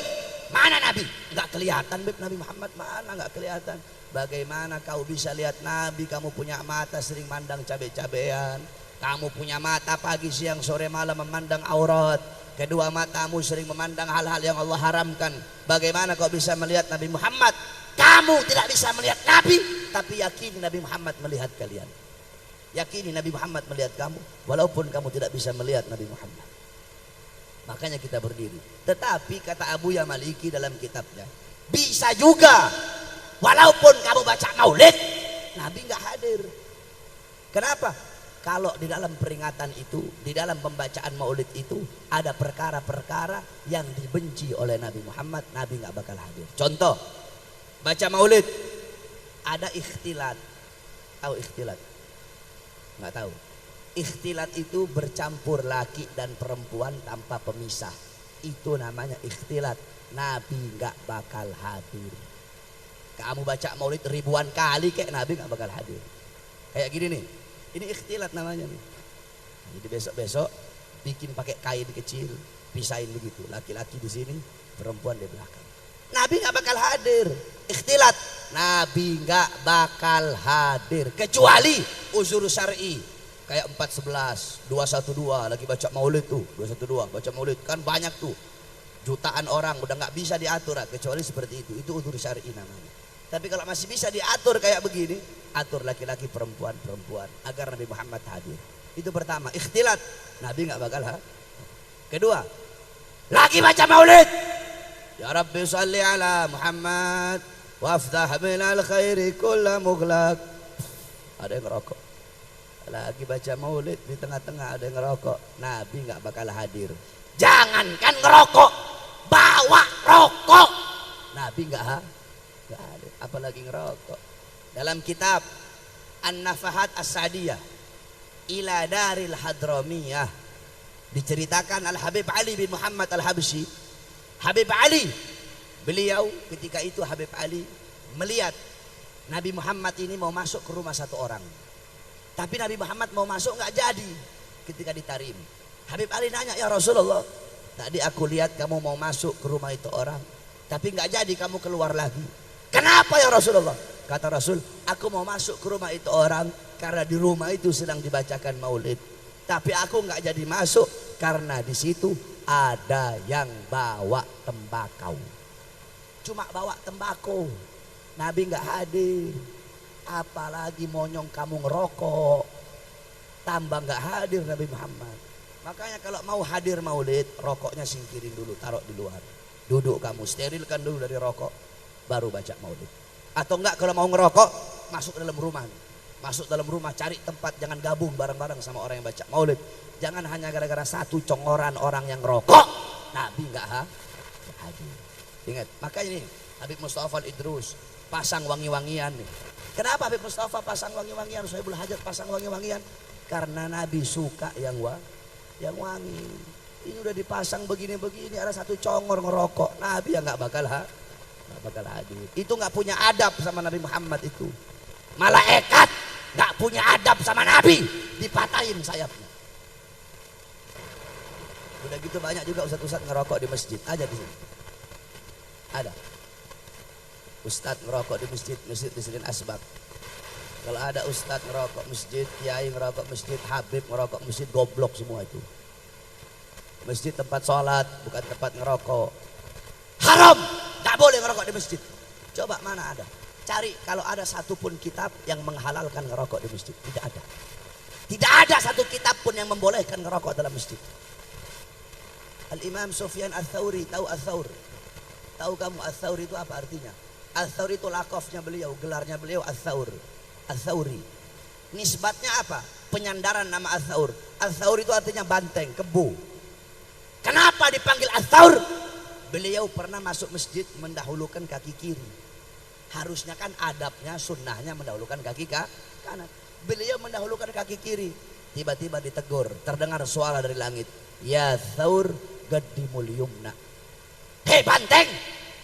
mana Nabi? Enggak kelihatan Beb, Nabi Muhammad mana enggak kelihatan. Bagaimana kau bisa lihat Nabi? Kamu punya mata sering mandang cabe-cabean. Kamu punya mata pagi, siang, sore, malam memandang aurat. Kedua matamu sering memandang hal-hal yang Allah haramkan. Bagaimana kau bisa melihat Nabi Muhammad? Kamu tidak bisa melihat Nabi, tapi yakini Nabi Muhammad melihat kalian. Yakini Nabi Muhammad melihat kamu, walaupun kamu tidak bisa melihat Nabi Muhammad. Makanya kita berdiri. Tetapi kata Abu Ya Maliki dalam kitabnya, bisa juga walaupun kamu baca maulid, Nabi nggak hadir. Kenapa? Kalau di dalam peringatan itu, di dalam pembacaan maulid itu ada perkara-perkara yang dibenci oleh Nabi Muhammad, Nabi nggak bakal hadir. Contoh, baca maulid ada ikhtilat. Tahu ikhtilat? Nggak tahu. Ikhtilat itu bercampur laki dan perempuan tanpa pemisah. Itu namanya ikhtilat. Nabi nggak bakal hadir. Kamu baca maulid ribuan kali kayak Nabi nggak bakal hadir. Kayak gini nih. Ini ikhtilat namanya nih. Jadi besok-besok bikin pakai kain kecil, pisahin begitu. Laki-laki di sini, perempuan di belakang. Nabi nggak bakal hadir. Ikhtilat. Nabi nggak bakal hadir kecuali uzur syar'i. Kayak 411, 212 lagi baca maulid tuh, 212 baca maulid kan banyak tuh. Jutaan orang udah nggak bisa diatur kecuali seperti itu. Itu uzur syar'i namanya. Tapi kalau masih bisa diatur kayak begini, atur laki-laki perempuan agar Nabi Muhammad hadir. Itu pertama, ikhtilat. Nabi nggak bakal hadir. Kedua, lagi baca maulid. Ya Rabbi sholli ala Muhammad waftah minal khairi kulla mughlaq. Ada yang ngerokok. Lagi baca maulid di tengah-tengah ada yang ngerokok. Nabi nggak bakal hadir. Jangankan ngerokok, bawa rokok, Nabi nggak hadir. Apalagi ngerokok. Dalam kitab An-Nafahat As-Sadiyah ila Daril Hadramiyah diceritakan Al-Habib Ali bin Muhammad Al-Habsyi. Habib Ali, beliau ketika itu Habib Ali melihat Nabi Muhammad ini mau masuk ke rumah satu orang. Tapi Nabi Muhammad mau masuk nggak jadi ketika ditarim. Habib Ali nanya, ya Rasulullah, tadi aku lihat kamu mau masuk ke rumah itu orang, tapi nggak jadi kamu keluar lagi. Kenapa ya Rasulullah? Kata Rasul, aku mau masuk ke rumah itu orang karena di rumah itu sedang dibacakan maulid. Tapi aku nggak jadi masuk karena di situ ada yang bawa tembakau. Cuma bawa tembakau. Nabi nggak hadir. Apalagi monyong kamu ngerokok. Tambah nggak hadir Nabi Muhammad. Makanya kalau mau hadir maulid, rokoknya singkirin dulu, taruh di luar. Duduk kamu, sterilkan dulu dari rokok, baru baca maulid. Atau enggak kalau mau ngerokok, masuk dalam rumah. Masuk dalam rumah, cari tempat, jangan gabung bareng-bareng sama orang yang baca maulid. Jangan hanya gara-gara satu congoran orang yang ngerokok, Nabi enggak hadir. Ingat, makanya nih Habib Mustafa Al-Idrus pasang wangi-wangian nih. Kenapa Habib Mustafa pasang wangi-wangian? Sohibul Hajat pasang wangi-wangian? Karena Nabi suka yang wangi. Ini udah dipasang begini-begini, ada satu congor ngerokok, Nabi ya nggak bakal hadir. Itu nggak punya adab sama Nabi Muhammad itu. Malaikat nggak punya adab sama Nabi, dipatahin sayapnya. Udah gitu banyak juga ustadz-ustadz ngerokok di masjid, aja di sini. Ada ustadz ngerokok di masjid di sini Asbak. Kalau ada ustadz ngerokok masjid, kiai ngerokok masjid, habib ngerokok masjid, goblok semua itu. Masjid tempat sholat, bukan tempat ngerokok. Haram, gak boleh ngerokok di masjid. Coba mana ada? Cari kalau ada satupun kitab yang menghalalkan ngerokok di masjid. Tidak ada. Tidak ada satu kitab pun yang membolehkan ngerokok dalam masjid. Al-Imam Sufyan Ats-Tsauri, tahu Ats-Tsaur? Tahu kamu Ats-Tsaur itu apa artinya? Ats-Tsaur itu lakofnya beliau, gelarnya beliau Ats-Tsaur. Ats-Tsauri. Nisbatnya apa? Penyandaran nama Ats-Tsaur. Ats-Tsaur itu artinya banteng, kebo. Kenapa dipanggil Ats-Tsaur? Beliau pernah masuk masjid mendahulukan kaki kiri. Harusnya kan adabnya, sunnahnya mendahulukan kaki kanan. Beliau mendahulukan kaki kiri. Tiba-tiba ditegur, terdengar suara dari langit. Ya Tsaur qaddimul yumna. Hei banteng,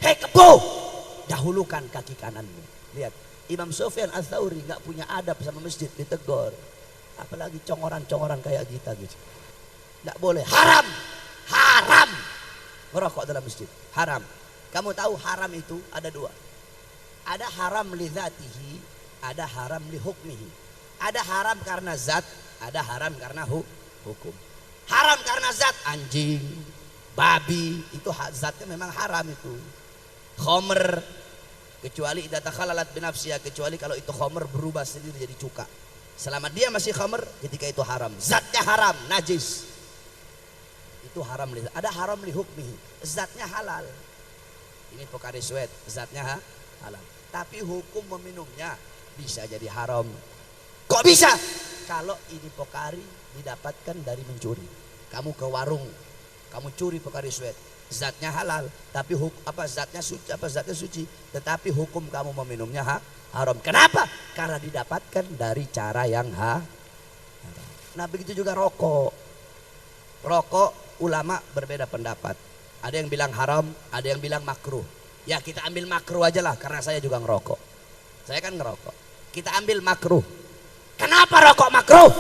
hei kebo, dahulukan kaki kananmu. Lihat, Imam Sufyan Ats-Tsauri nggak punya adab sama masjid, ditegur. Apalagi congoran-congoran kayak kita gitu. Nggak boleh, haram merokok dalam masjid, haram. Kamu tahu haram itu ada dua. Ada haram li dzatihi, ada haram li hukmihi. Ada haram karena zat, ada haram karena hukum. Haram karena zat, anjing, babi, itu zatnya memang haram itu. Khomer, kecuali idza takhalalat binafsiha, kecuali kalau itu khomer berubah sendiri jadi cuka. Selama dia masih khomer, ketika itu haram. Zatnya haram, najis. Itu haram. Ada haram li hukmihi, zatnya halal. Ini Pocari Sweat, zatnya halal. Tapi hukum meminumnya bisa jadi haram. Kok bisa? Kalau ini Pocari didapatkan dari mencuri. Kamu ke warung, kamu curi Pocari Sweat, zatnya halal, tapi zatnya suci, tetapi hukum kamu meminumnya haram. Kenapa? Karena didapatkan dari cara yang haram. Nah begitu juga rokok. Rokok ulama berbeda pendapat. Ada yang bilang haram, ada yang bilang makruh. Ya kita ambil makruh aja lah, karena saya juga ngerokok. Saya kan ngerokok. Kita ambil makruh. Kenapa rokok makruh?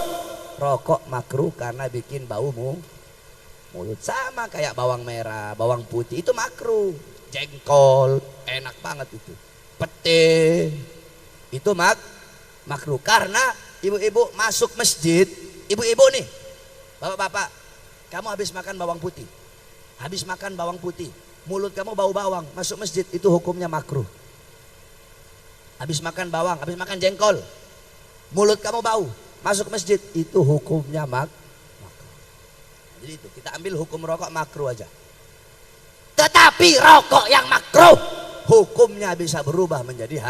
Rokok makruh karena bikin bau mulut. Sama kayak bawang merah, bawang putih, itu makruh. Jengkol, enak banget itu. Pete, itu makruh. Karena ibu-ibu masuk masjid, ibu-ibu nih, bapak-bapak, kamu habis makan bawang putih, mulut kamu bau bawang, masuk masjid, itu hukumnya makruh. Habis makan bawang, habis makan jengkol, mulut kamu bau, masuk masjid, itu hukumnya makruh. Jadi itu kita ambil hukum rokok makruh aja. Tetapi rokok yang makruh hukumnya bisa berubah menjadi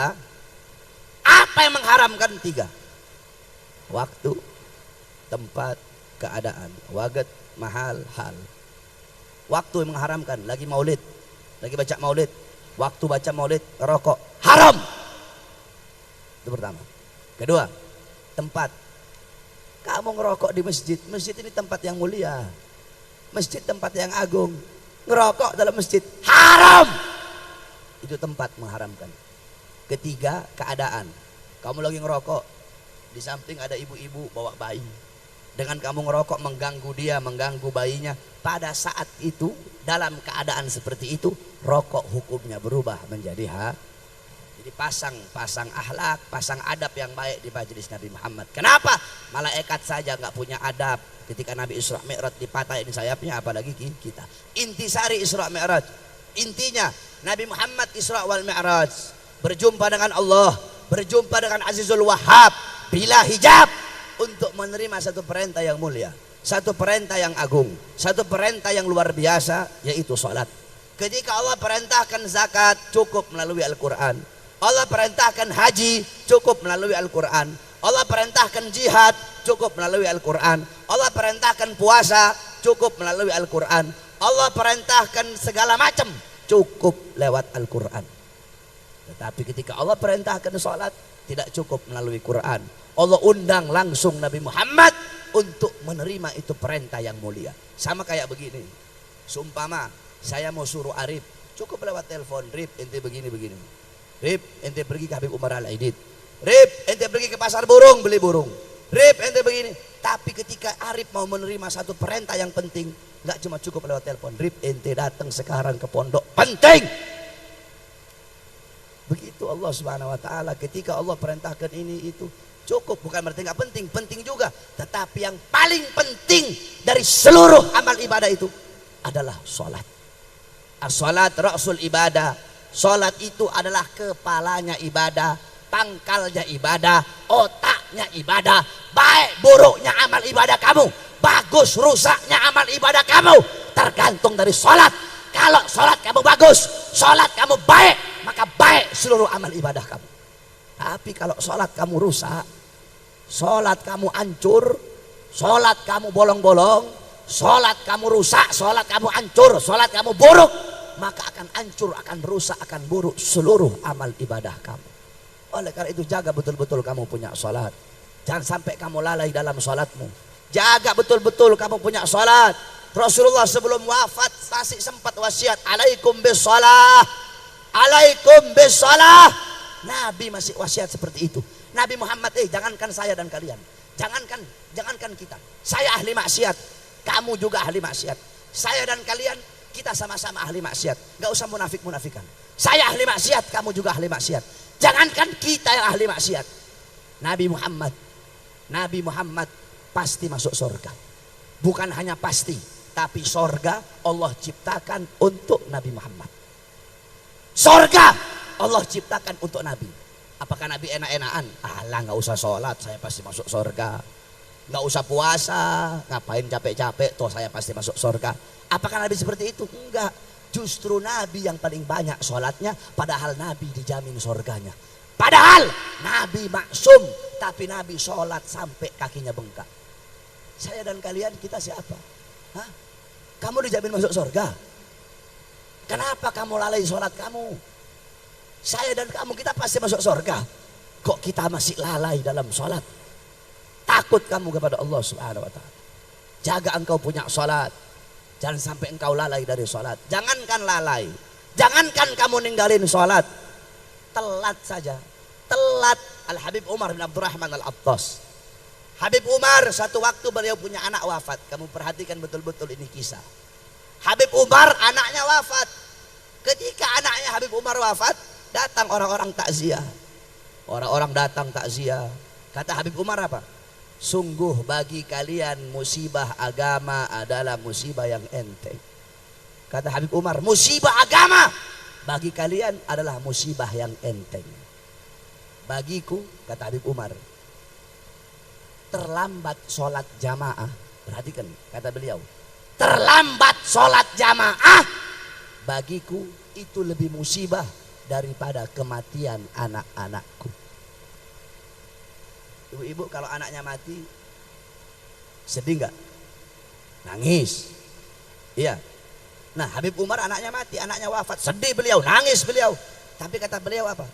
apa yang mengharamkan? 3: waktu, tempat, keadaan. Waget, mahal, hal. Waktu yang mengharamkan, lagi maulid, lagi baca maulid, waktu baca maulid, rokok, haram. Itu pertama. Kedua, tempat. Kamu ngerokok di masjid, masjid ini tempat yang mulia, masjid tempat yang agung. Ngerokok dalam masjid, haram. Itu tempat mengharamkan. Ketiga, keadaan. Kamu lagi ngerokok, di samping ada ibu-ibu bawa bayi. Dengan kamu ngerokok mengganggu dia, mengganggu bayinya. Pada saat itu, dalam keadaan seperti itu, rokok hukumnya berubah menjadi Jadi pasang akhlak, pasang adab yang baik di majelis Nabi Muhammad. Kenapa? Malaikat saja nggak punya adab. Ketika Nabi Isra Mi'raj dipatahin sayapnya, apalagi kita. Intisari Isra Mi'raj. Intinya Nabi Muhammad Isra wal Mi'raj, berjumpa dengan Allah, berjumpa dengan Azizul Wahhab bila hijab, untuk menerima satu perintah yang mulia, satu perintah yang agung, satu perintah yang luar biasa, yaitu sholat. Ketika Allah perintahkan zakat, cukup melalui Al-Quran. Allah perintahkan haji, cukup melalui Al-Quran. Allah perintahkan jihad, cukup melalui Al-Quran. Allah perintahkan puasa, cukup melalui Al-Quran. Allah perintahkan segala macam, cukup lewat Al-Quran. Tetapi ketika Allah perintahkan sholat, tidak cukup melalui Quran. Allah undang langsung Nabi Muhammad untuk menerima itu perintah yang mulia. Sama kayak begini, seumpama saya mau suruh Arif, cukup lewat telepon, Rip ente begini-begini, Rip ente pergi ke Habib Umar Al-Aidid, Rip ente pergi ke pasar burung beli burung, Rip ente begini. Tapi ketika Arif mau menerima satu perintah yang penting, nggak cuma cukup lewat telepon, Rip ente datang sekarang ke pondok, penting. Begitu Allah Subhanahu wa taala, ketika Allah perintahkan ini itu cukup, bukan berarti nggak penting, penting juga. Tetapi yang paling penting dari seluruh amal ibadah itu adalah sholat. As-sholat ra'sul ibadah. Sholat itu adalah kepalanya ibadah, pangkalnya ibadah, otaknya ibadah. Baik buruknya amal ibadah kamu, bagus rusaknya amal ibadah kamu, tergantung dari sholat. Kalau sholat kamu bagus, sholat kamu baik, maka baik seluruh amal ibadah kamu. Tapi kalau sholat kamu rusak, sholat kamu hancur, sholat kamu bolong-bolong, sholat kamu rusak, sholat kamu hancur, sholat kamu buruk, maka akan hancur, akan rusak, akan buruk seluruh amal ibadah kamu. Oleh karena itu jaga betul-betul kamu punya sholat. Jangan sampai kamu lalai dalam sholatmu. Jaga betul-betul kamu punya sholat. Rasulullah sebelum wafat masih sempat wasiat, alaikum bisalah, alaikum bisalah. Nabi masih wasiat seperti itu. Nabi Muhammad, jangankan saya dan kalian, jangankan kita, saya ahli maksiat, kamu juga ahli maksiat. Saya dan kalian, kita sama-sama ahli maksiat. Gak usah munafik-munafikan. Saya ahli maksiat, kamu juga ahli maksiat. Jangankan kita yang ahli maksiat, Nabi Muhammad pasti masuk surga. Bukan hanya pasti, tapi surga Allah ciptakan untuk Nabi Muhammad. Surga Allah ciptakan untuk Nabi. Apakah Nabi enak-enakan? Alah, nggak usah sholat, saya pasti masuk surga. Nggak usah puasa, ngapain capek-capek, toh saya pasti masuk surga. Apakah Nabi seperti itu? Enggak. Justru Nabi yang paling banyak sholatnya, padahal Nabi dijamin surganya. Padahal Nabi maksum, tapi Nabi sholat sampai kakinya bengkak. Saya dan kalian, kita siapa? Hah? Kamu dijamin masuk surga? Kenapa kamu lalai sholat kamu? Saya dan kamu, kita pasti masuk surga. Kok kita masih lalai dalam sholat? Takut kamu kepada Allah Subhanahu wa ta'ala. Jaga engkau punya sholat. Jangan sampai engkau lalai dari sholat. Jangankan lalai, jangankan kamu ninggalin sholat, telat saja. Telat. Al-Habib Umar bin Abdurrahman Al-Attas, Habib Umar satu waktu beliau punya anak wafat. Kamu perhatikan betul-betul ini kisah. Habib Umar anaknya wafat. Ketika anaknya Habib Umar wafat, datang orang-orang takziah. Orang-orang datang takziah. Kata Habib Umar apa? Sungguh bagi kalian musibah agama adalah musibah yang enteng. Kata Habib Umar, musibah agama bagi kalian adalah musibah yang enteng. Bagiku, kata Habib Umar, terlambat sholat jamaah. Perhatikan kata beliau, terlambat sholat jamaah bagiku itu lebih musibah daripada kematian anak-anakku. Ibu-ibu kalau anaknya mati sedih nggak? Nangis. Iya. Nah, Habib Umar anaknya mati, anaknya wafat, sedih beliau, nangis beliau. Tapi kata beliau apa?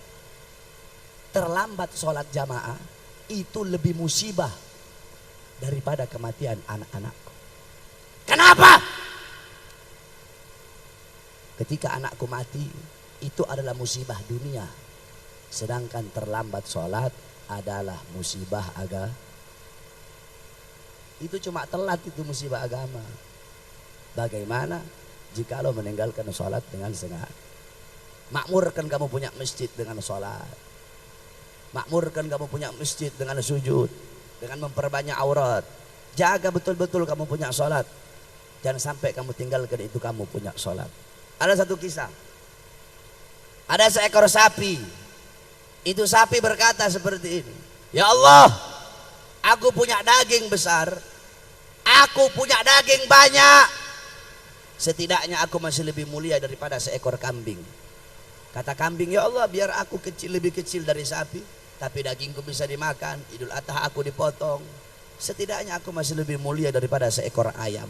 Terlambat sholat jamaah itu lebih musibah daripada kematian anak-anakku. Kenapa? Ketika anakku mati, itu adalah musibah dunia. Sedangkan terlambat sholat adalah musibah agama. Itu cuma telat, itu musibah agama. Bagaimana jika lo meninggalkan sholat dengan sengaja? Makmurkan kamu punya masjid dengan sholat. Makmurkan kamu punya masjid dengan sujud, dengan memperbanyak aurat. Jaga betul-betul kamu punya sholat. Jangan sampai kamu tinggalkan itu kamu punya sholat. Ada satu kisah. Ada seekor sapi. Itu sapi berkata seperti ini. Ya Allah, aku punya daging besar. Aku punya daging banyak. Setidaknya aku masih lebih mulia daripada seekor kambing. Kata kambing, ya Allah, biar aku lebih kecil dari sapi, tapi dagingku bisa dimakan. Idul Adha aku dipotong. Setidaknya aku masih lebih mulia daripada seekor ayam.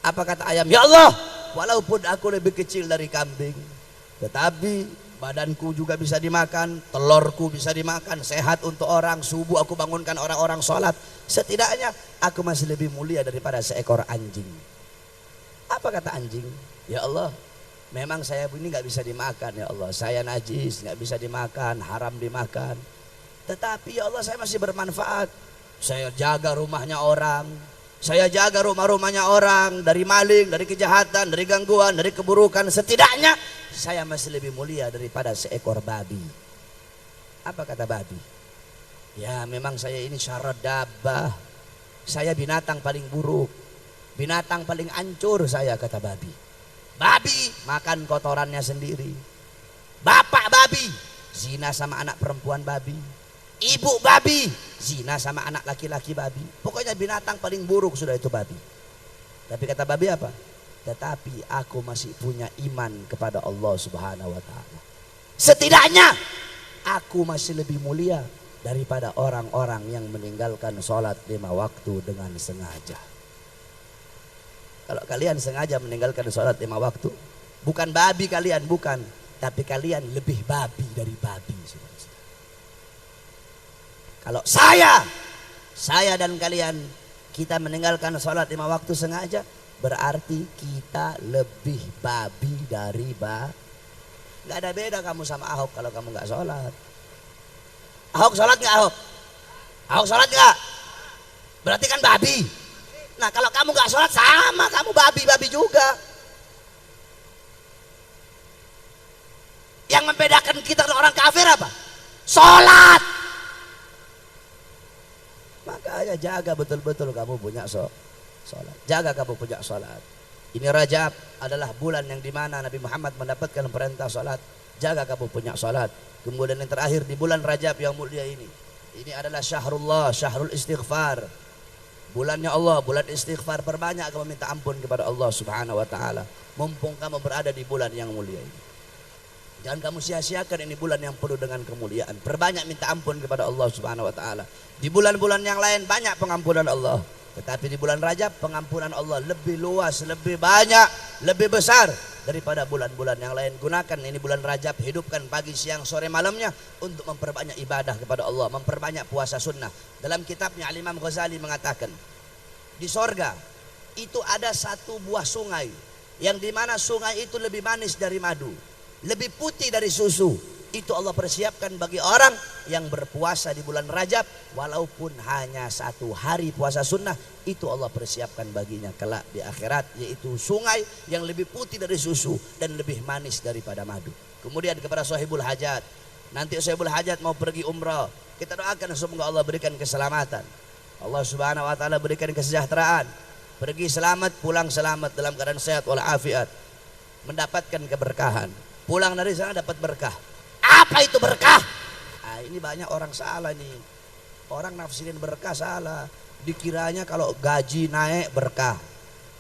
Apa kata ayam? Ya Allah, walaupun aku lebih kecil dari kambing, tetapi badanku juga bisa dimakan, telurku bisa dimakan, sehat untuk orang, subuh aku bangunkan orang-orang sholat. Setidaknya aku masih lebih mulia daripada seekor anjing. Apa kata anjing? Ya Allah, memang saya ini gak bisa dimakan ya Allah. Saya najis, gak bisa dimakan, haram dimakan. Tetapi ya Allah, saya masih bermanfaat. Saya jaga rumahnya orang. Saya jaga rumah-rumahnya orang dari maling, dari kejahatan, dari gangguan, dari keburukan. Setidaknya saya masih lebih mulia daripada seekor babi. Apa kata babi? Ya memang saya ini syarat dabah. Saya binatang paling buruk. Binatang paling hancur saya, kata babi. Babi makan kotorannya sendiri. Bapak babi zina sama anak perempuan babi. Ibu babi zina sama anak laki-laki babi. Pokoknya binatang paling buruk sudah itu babi. Tapi kata babi apa? Tetapi aku masih punya iman kepada Allah Subhanahu wa ta'ala. Setidaknya aku masih lebih mulia daripada orang-orang yang meninggalkan sholat 5 waktu dengan sengaja. Kalau kalian sengaja meninggalkan sholat 5 waktu, bukan babi kalian, bukan. Tapi kalian lebih babi dari babi. Kalau saya dan kalian, kita meninggalkan sholat 5 waktu sengaja, berarti kita lebih babi dari babi. Gak ada beda kamu sama Ahok kalau kamu gak sholat. Ahok sholat gak Ahok? Ahok sholat gak? Berarti kan babi. Nah kalau kamu gak sholat sama kamu babi-babi juga. Yang membedakan kita dengan orang kafir apa? Sholat. Makanya jaga betul-betul kamu punya sholat. Jaga kamu punya sholat. Ini Rajab adalah bulan yang dimana Nabi Muhammad mendapatkan perintah sholat. Jaga kamu punya sholat. Kemudian yang terakhir di bulan Rajab yang mulia ini. Ini adalah syahrullah, syahrul istighfar. Bulannya Allah, bulan istighfar. Perbanyak kamu minta ampun kepada Allah Subhanahu wa ta'ala. Mumpung kamu berada di bulan yang mulia ini. Jangan kamu sia-siakan ini bulan yang penuh dengan kemuliaan. Perbanyak minta ampun kepada Allah Subhanahu wa ta'ala. Di bulan-bulan yang lain banyak pengampunan Allah. Tetapi di bulan Rajab pengampunan Allah lebih luas, lebih banyak, lebih besar daripada bulan-bulan yang lain. Gunakan ini bulan Rajab, hidupkan pagi, siang, sore, malamnya untuk memperbanyak ibadah kepada Allah, memperbanyak puasa sunnah. Dalam kitabnya Imam Ghazali mengatakan, di sorga itu ada satu buah sungai yang dimana sungai itu lebih manis dari madu, lebih putih dari susu. Itu Allah persiapkan bagi orang yang berpuasa di bulan Rajab, walaupun hanya 1 hari puasa sunnah. Itu Allah persiapkan baginya kelak di akhirat, yaitu sungai yang lebih putih dari susu dan lebih manis daripada madu. Kemudian kepada sahibul hajat, nanti sahibul hajat mau pergi umrah, kita doakan semoga Allah berikan keselamatan, Allah Subhanahu wa ta'ala berikan kesejahteraan, pergi selamat, pulang selamat dalam keadaan sehat walafiat, mendapatkan keberkahan. Pulang dari sana dapat berkah. Apa itu berkah? Nah, ini banyak orang salah nih. Orang nafsirin berkah salah. Dikiranya kalau gaji naik berkah.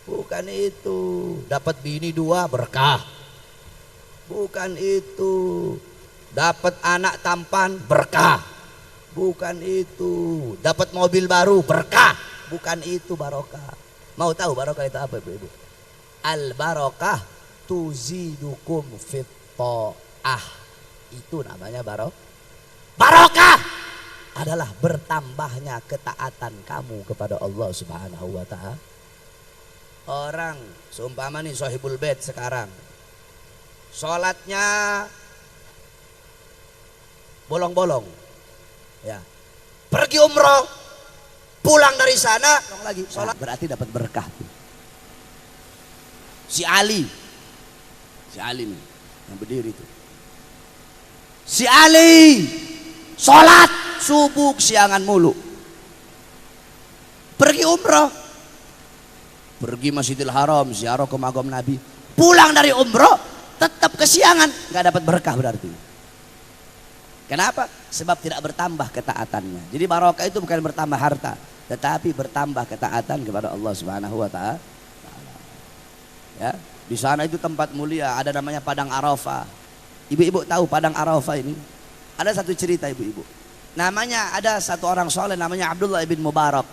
Bukan itu. Dapat bini 2 berkah. Bukan itu. Dapat anak tampan berkah. Bukan itu. Dapat mobil baru berkah. Bukan itu barokah. Mau tahu barokah itu apa ibu-ibu? Al barokah tuzidukum fit ta'ah. Itu namanya barokah adalah bertambahnya ketaatan kamu kepada Allah Subhanahu wa ta'ala. Orang seumpama nih sahibul bait sekarang, sholatnya bolong-bolong. Ya. Pergi umroh, pulang dari sana, lagi sholat, berarti dapat berkah. Si Ali nih, yang berdiri itu. Si Ali sholat subuh siangan mulu. Pergi umroh, pergi Masjidil Haram, ziarah ke makam Nabi. Pulang dari umroh tetap kesiangan, nggak dapat berkah berarti. Kenapa? Sebab tidak bertambah ketaatannya. Jadi barokah itu bukan bertambah harta, tetapi bertambah ketaatan kepada Allah Subhanahu wa taala. Ya, di sana itu tempat mulia, ada namanya Padang Arafah. Ibu-ibu tahu Padang Arafah ini? Ada satu cerita ibu-ibu. Namanya ada satu orang soleh namanya Abdullah ibn Mubarak.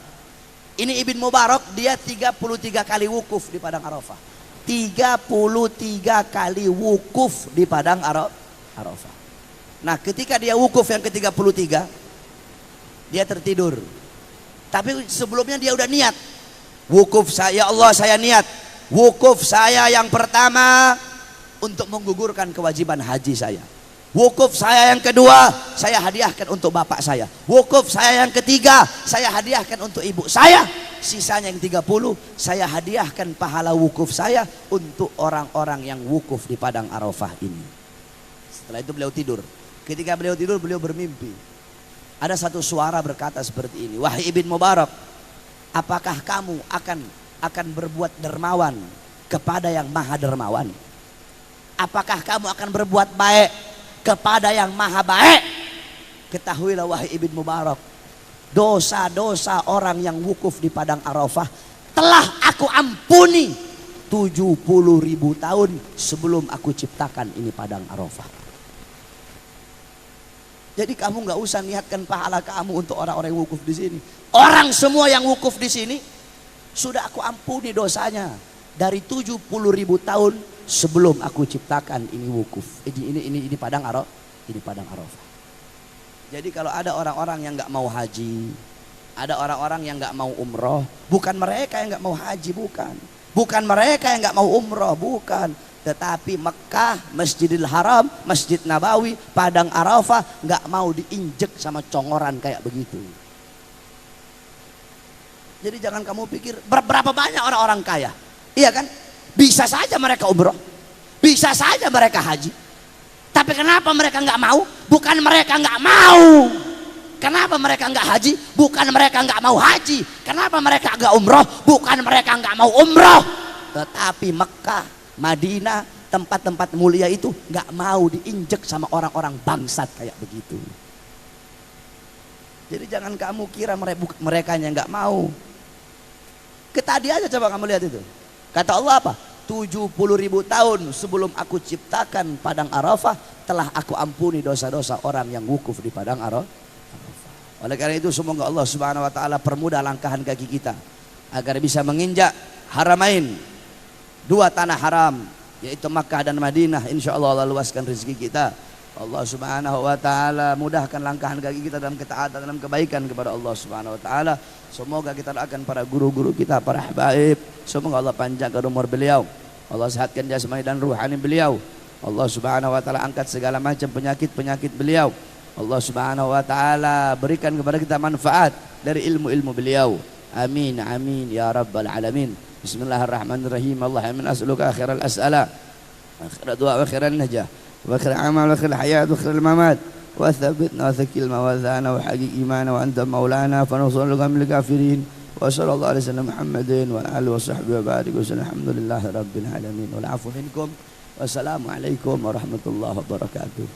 Ini Ibn Mubarak dia 33 kali wukuf di Padang Arafah. 33 kali wukuf di Padang Arafah. Nah ketika dia wukuf yang ke-33 dia tertidur. Tapi sebelumnya dia udah niat. Wukuf saya, ya Allah saya niat. Wukuf saya yang pertama untuk menggugurkan kewajiban haji saya. Wukuf saya yang kedua saya hadiahkan untuk bapak saya. Wukuf saya yang ketiga saya hadiahkan untuk ibu saya. Sisanya yang 30 saya hadiahkan pahala wukuf saya untuk orang-orang yang wukuf di Padang Arafah ini. Setelah itu beliau tidur. Ketika beliau tidur beliau bermimpi. Ada satu suara berkata seperti ini. Wahai Ibn Mubarak, apakah kamu akan berbuat dermawan kepada yang maha dermawan? Apakah kamu akan berbuat baik kepada yang maha baik? Ketahuilah wahai Ibn Mubarak, dosa-dosa orang yang wukuf di Padang Arafah telah aku ampuni 70.000 tahun sebelum aku ciptakan ini Padang Arafah. Jadi kamu nggak usah niatkan pahala kamu untuk orang-orang yang wukuf di sini. Orang semua yang wukuf di sini sudah aku ampuni dosanya dari 70.000 tahun sebelum aku ciptakan ini wukuf. Ini Padang Arafah. Jadi kalau ada orang-orang yang nggak mau haji, ada orang-orang yang nggak mau umroh, bukan mereka yang nggak mau haji, bukan mereka yang nggak mau umroh, bukan. Tetapi Mekah, Masjidil Haram, Masjid Nabawi, Padang Arafah nggak mau diinjek sama congoran kayak begitu. Jadi jangan kamu pikir berapa banyak orang-orang kaya, iya kan? Bisa saja mereka umroh, bisa saja mereka haji. Tapi kenapa mereka nggak mau? Bukan mereka nggak mau. Kenapa mereka nggak haji? Bukan mereka nggak mau haji. Kenapa mereka nggak umroh? Bukan mereka nggak mau umroh. Tetapi Mekah, Madinah, tempat-tempat mulia itu nggak mau diinjek sama orang-orang bangsat kayak begitu. Jadi jangan kamu kira mereka yang nggak mau. Tadi aja coba kamu lihat itu. Kata Allah apa? 70.000 tahun sebelum aku ciptakan Padang Arafah telah aku ampuni dosa-dosa orang yang wukuf di Padang Arafah. Oleh karena itu semoga Allah Subhanahu wa taala permudah langkahan kaki kita agar bisa menginjak haramain, dua tanah haram yaitu Makkah dan Madinah. Insyaallah Allah luaskan rezeki kita. Allah Subhanahu wa taala mudahkan langkahan kaki kita dalam ketaatan, dalam kebaikan kepada Allah Subhanahu wa taala. Semoga kita doakan para guru-guru kita, para habaib. Semoga Allah panjangkan umur beliau, Allah sehatkan jasmani dan ruhani beliau. Allah Subhanahu wa taala angkat segala macam penyakit-penyakit beliau. Allah Subhanahu wa taala berikan kepada kita manfaat dari ilmu-ilmu beliau. Amin amin ya rabbal alamin. Bismillahirrahmanirrahim. Allahumma as'aluka khairal as'ala wa khairal du'a wa khairal najah wa khairal amal wa khairal hayat wa khairal mamat wa thabbitna wa thaqil mawazana wa haqiq imana wa anta maulana fa nusalluka min kafirin wa sallallahu alaihi wasallam Muhammadin wa alihi wa sahbihi wa barik wa sallam. Alhamdulillahi rabbil alamin wal afu minkum. Wassalamu alaikum warahmatullahi wabarakatuh.